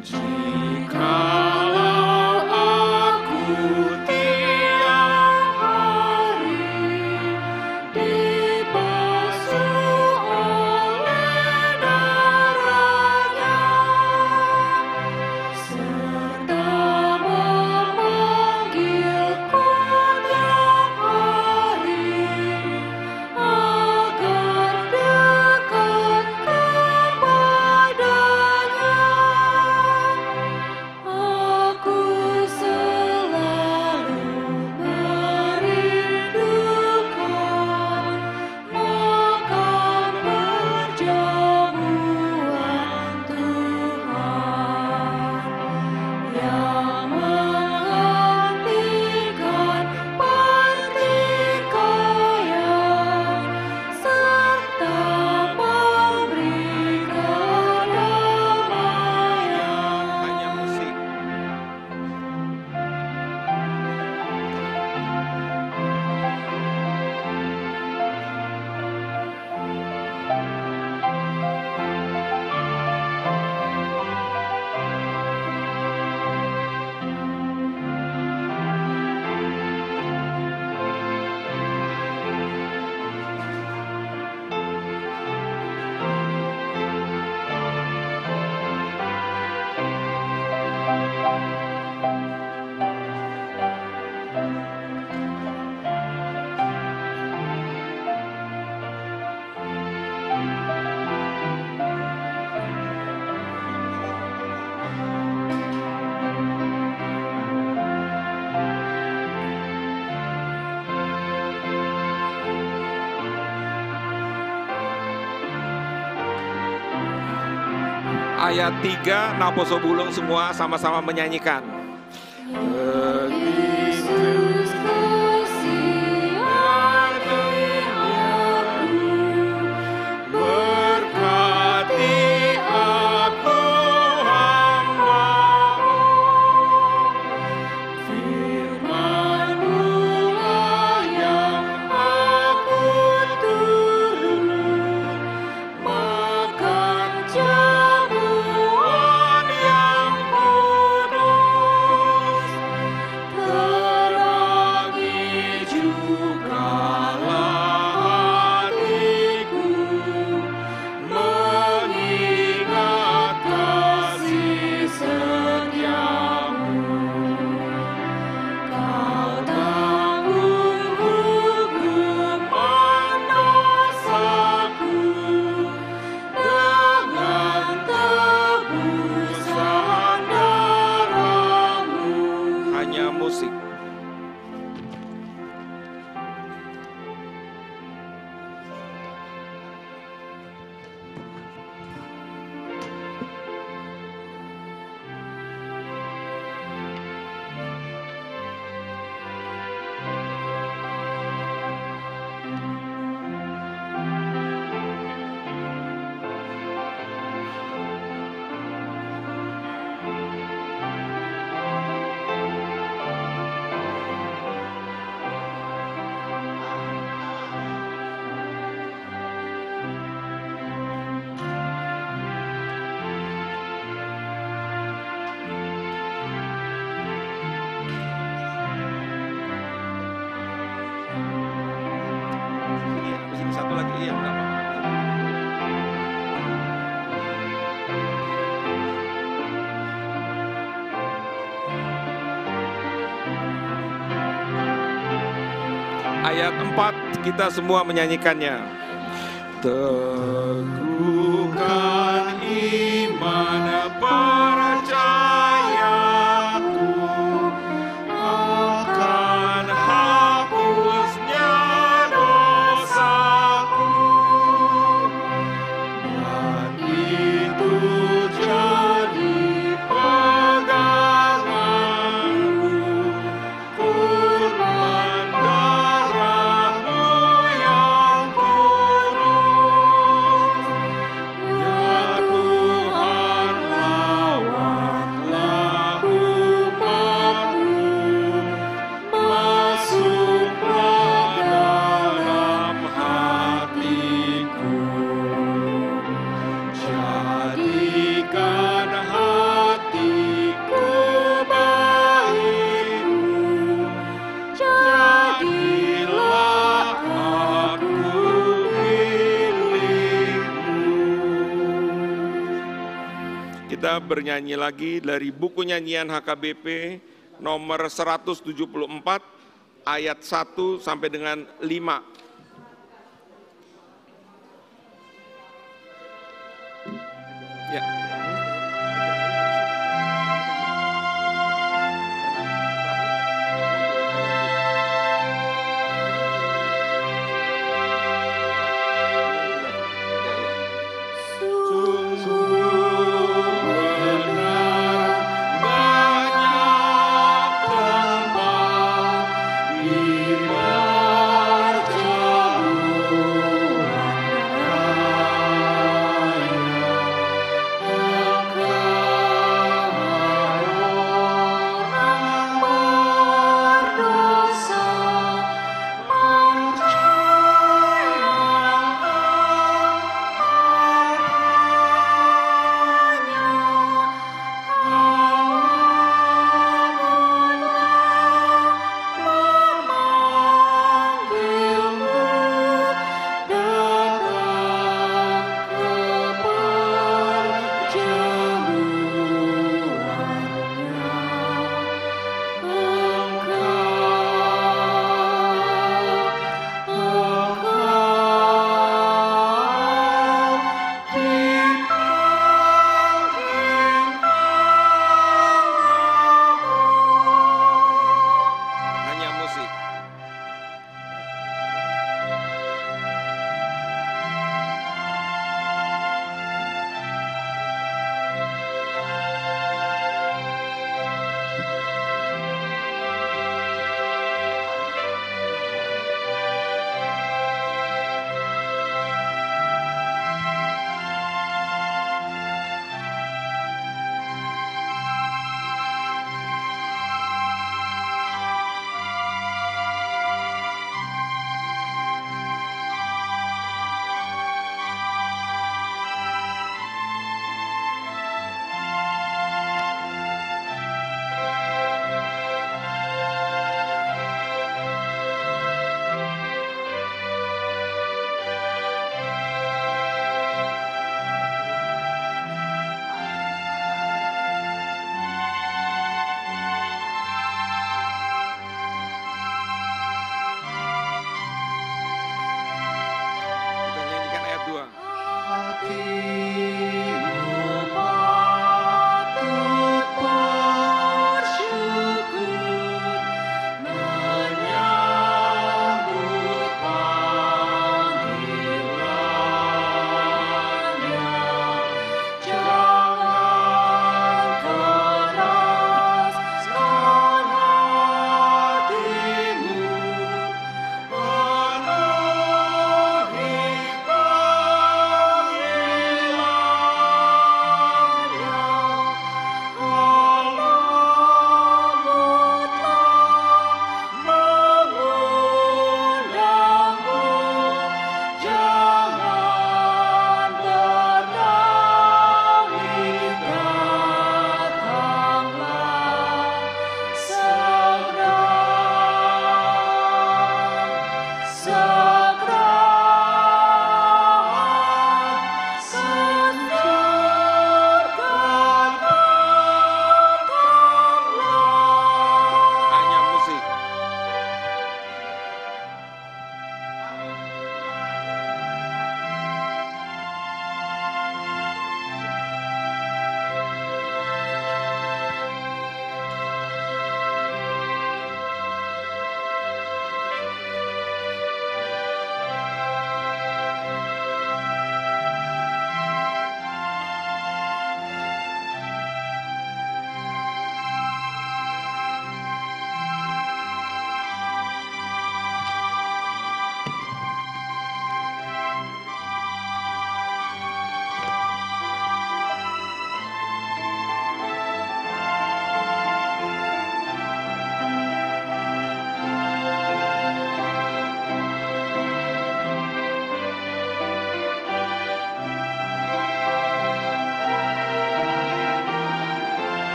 Jikalau aku tiap hari dibasuh oleh darahnya, serta memanggilku tiap hari agar dekat kepadanya, aku selalu merindukan makan perjamuan Tuhan yang menghentikan pertikaian serta memberikan damaian. Hanya musik. Ayat 3, Naposo Bulung semua sama-sama menyanyikan. Yesus kasihani aku, berkati aku hamba-Mu, firman-Mu lah yang aku turut makan jamuan yang kudus, terangi jugalah hatiku, mengingat kasih setiamu. Kau tanggung hukuman dosaku dengan tebusan darah-Mu. Hanya musik. Iya, musik satu lagi, iya, nggak apa-apa. Ayat 4 kita semua menyanyikannya. Teguhkan iman percayaku akan hapusnya dosaku, dan itu jadi peganganku, kurban darah-Mu yang kudus. Ya Tuhan, lawatlah kita bernyanyi lagi dari buku nyanyian HKBP nomor 174 ayat 1 sampai dengan 5. Ya.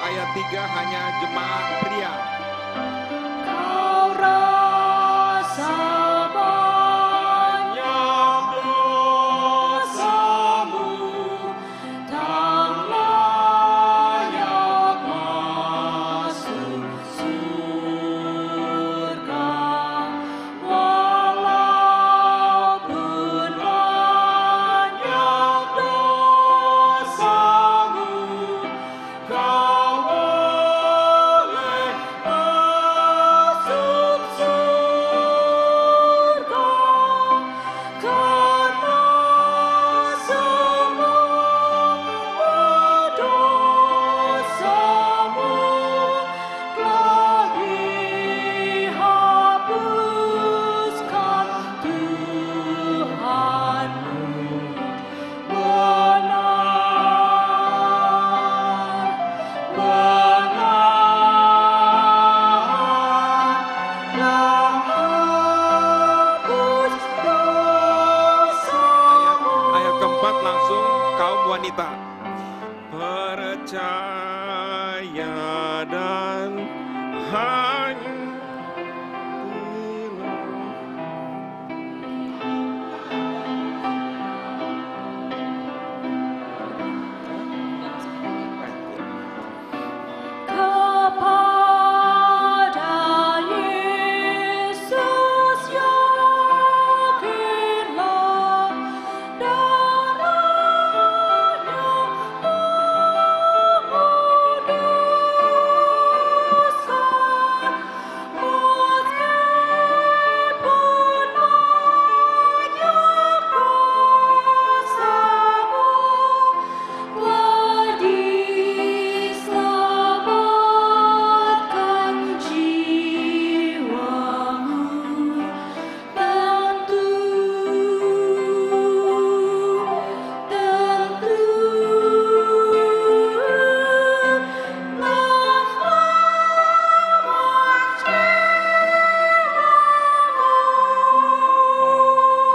ayat 3 hanya jemaat pria. Kau rasa percaya dan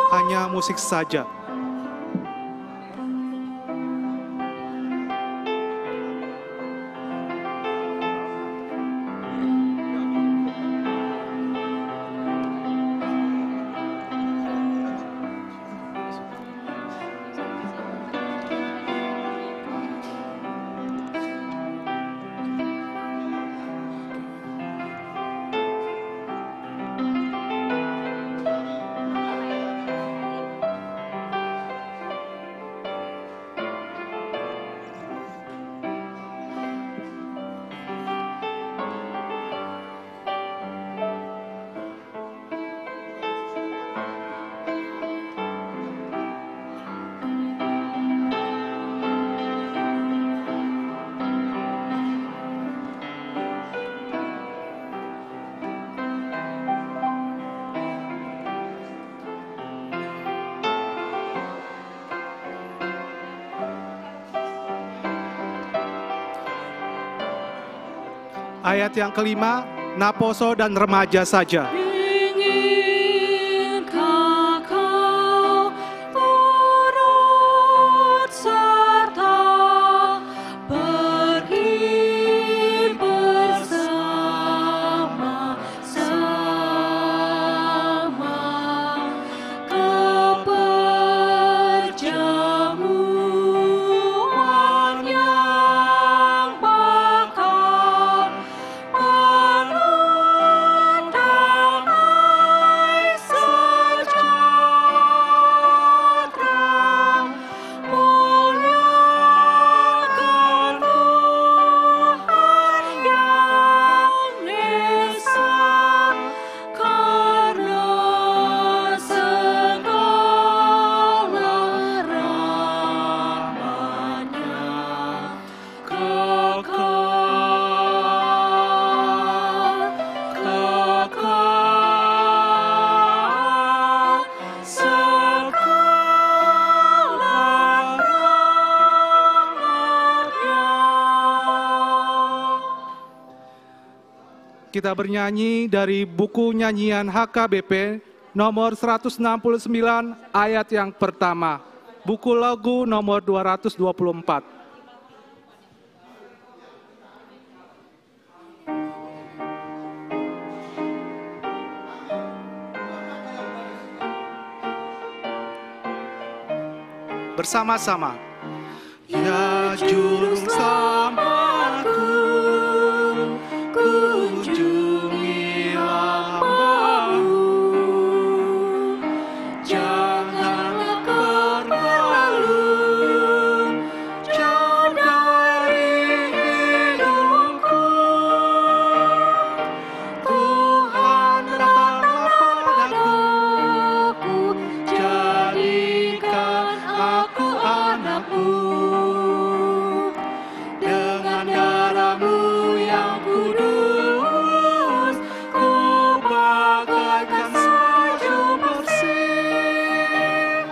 hanya musik saja. Ayat yang kelima, Naposo dan remaja saja. Inginkah kau turut serta pergi bersama-sama ke perjamuan yang bakal Kita bernyanyi dari buku nyanyian HKBP nomor 169 ayat yang pertama. Buku lagu nomor 224. Bersama-sama. Ya juru selamatku, kunjungilah hambamu, janganlah berpaling jauh dari hidupku. Tuhan datanglah padaku, jadikan aku anakmu. Dengan darah-Mu yang kudus, ku bagaikan salju bersih,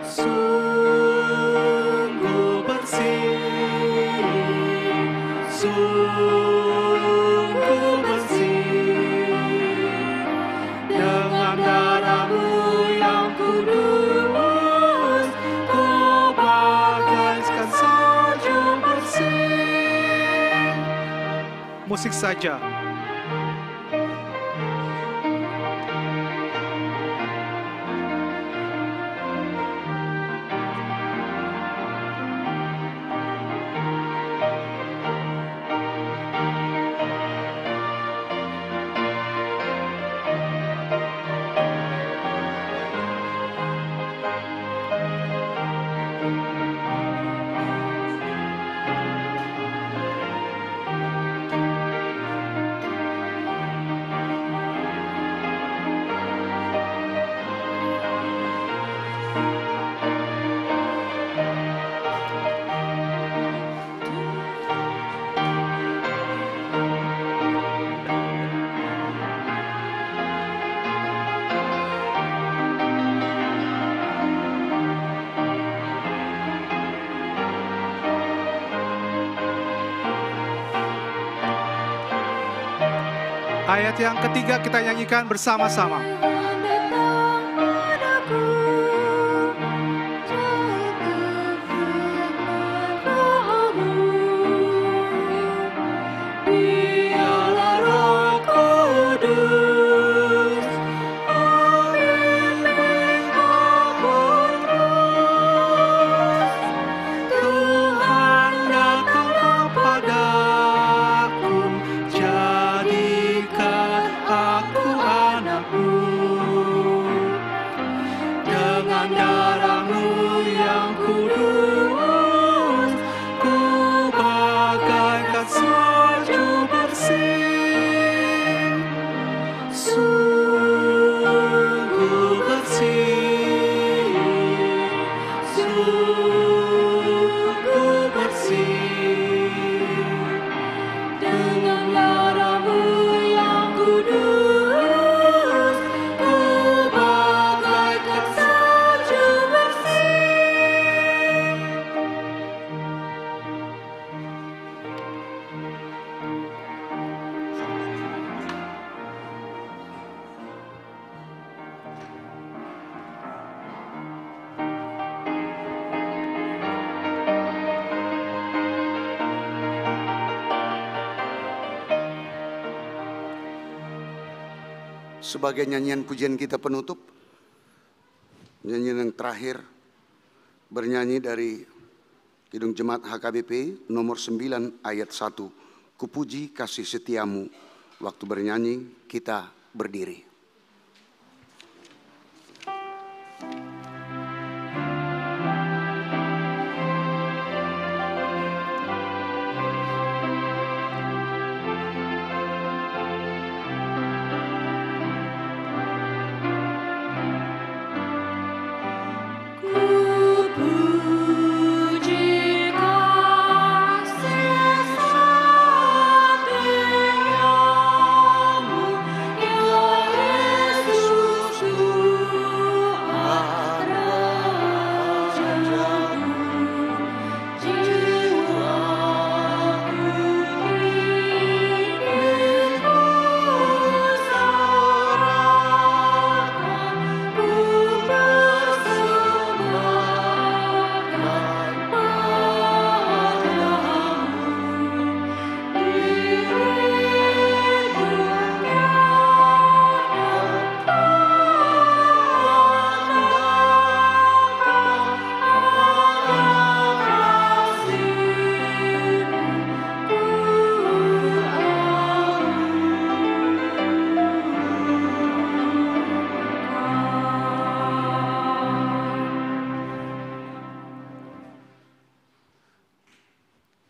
sungguh bersih, sungguh bersih. Dengan darah-Mu yang kudus, ku bagaikan salju bersih. musik saja. Ayat yang ketiga kita nyanyikan bersama-sama. Sebagai nyanyian pujian kita penutup, nyanyian yang terakhir bernyanyi dari Kidung Jemaat HKBP nomor 9 ayat 1. Kupuji kasih setiamu. Waktu bernyanyi kita berdiri.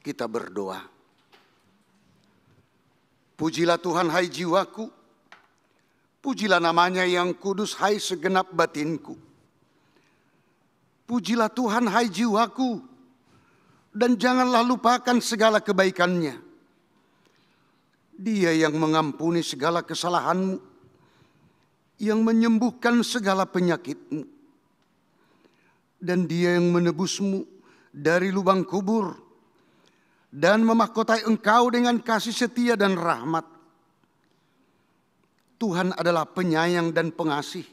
Kita berdoa. Pujilah Tuhan hai jiwaku, pujilah namanya yang kudus hai segenap batinku. Pujilah Tuhan hai jiwaku, dan janganlah lupakan segala kebaikannya. Dia yang mengampuni segala kesalahanmu, yang menyembuhkan segala penyakitmu, dan Dia yang menebusmu dari lubang kubur, dan memahkotai engkau dengan kasih setia dan rahmat. Tuhan adalah penyayang dan pengasih,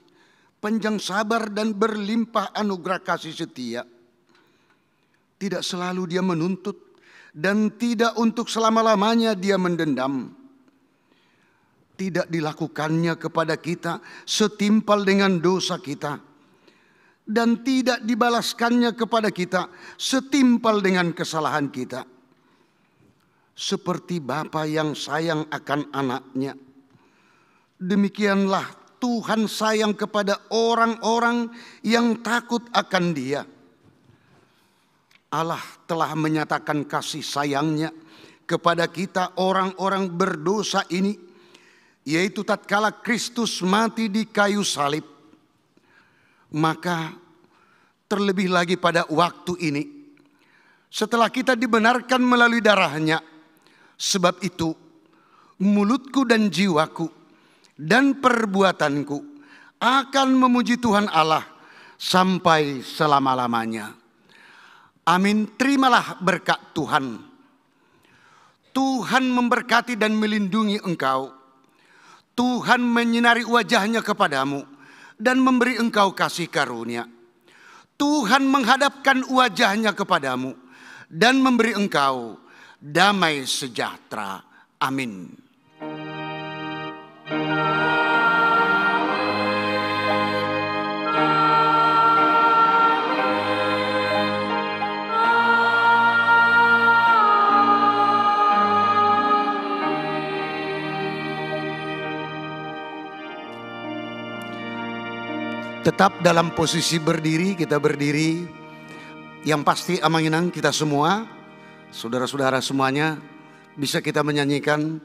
panjang sabar dan berlimpah anugerah kasih setia. Tidak selalu Dia menuntut dan tidak untuk selama-lamanya Dia mendendam. Tidak dilakukannya kepada kita setimpal dengan dosa kita, dan tidak dibalaskannya kepada kita setimpal dengan kesalahan kita. Seperti bapa yang sayang akan anaknya, demikianlah Tuhan sayang kepada orang-orang yang takut akan Dia. Allah telah menyatakan kasih sayangnya kepada kita orang-orang berdosa ini, yaitu tatkala Kristus mati di kayu salib. Maka terlebih lagi pada waktu ini, setelah kita dibenarkan melalui darahnya, sebab itu mulutku dan jiwaku dan perbuatanku akan memuji Tuhan Allah sampai selama-lamanya. Amin. Terimalah berkat Tuhan. Tuhan memberkati dan melindungi engkau. Tuhan menyinari wajahnya kepadamu dan memberi engkau kasih karunia. Tuhan menghadapkan wajahnya kepadamu dan memberi engkau damai sejahtera. Amin. Tetap dalam posisi berdiri, kita berdiri. Yang pasti amanginang kita semua, saudara-saudara semuanya, bisa kita menyanyikan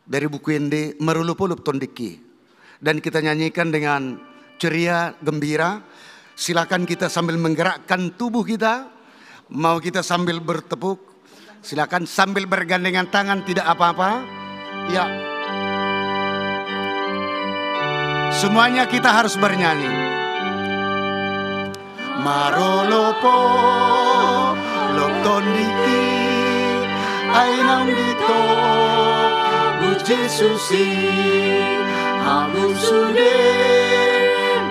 dari buku Ende Merulupulup Tondiki. Dan kita nyanyikan dengan ceria, gembira. Silakan kita sambil menggerakkan tubuh kita. Mau kita sambil bertepuk, silakan sambil bergandengan tangan, tidak apa-apa. Ya. Semuanya kita harus bernyanyi. Marolopo loktondiki ainam dito Bu Jesusi hamun sude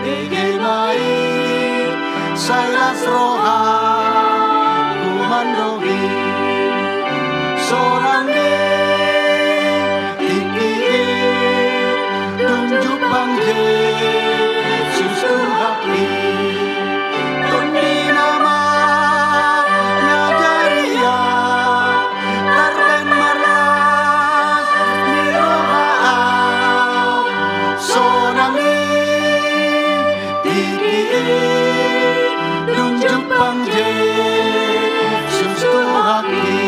begemai sailas roha kumandohi sorang de tiki tunjuk bangje susu hati tundi nama nyajaria tarben maras niroha sonami tiki tunjuk bangje susu hati.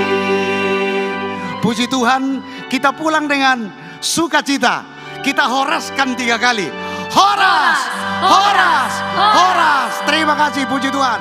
Puji Tuhan, kita pulang dengan sukacita. Kita horaskan 3 kali. Horas, horas, horas. Terima kasih, puji Tuhan.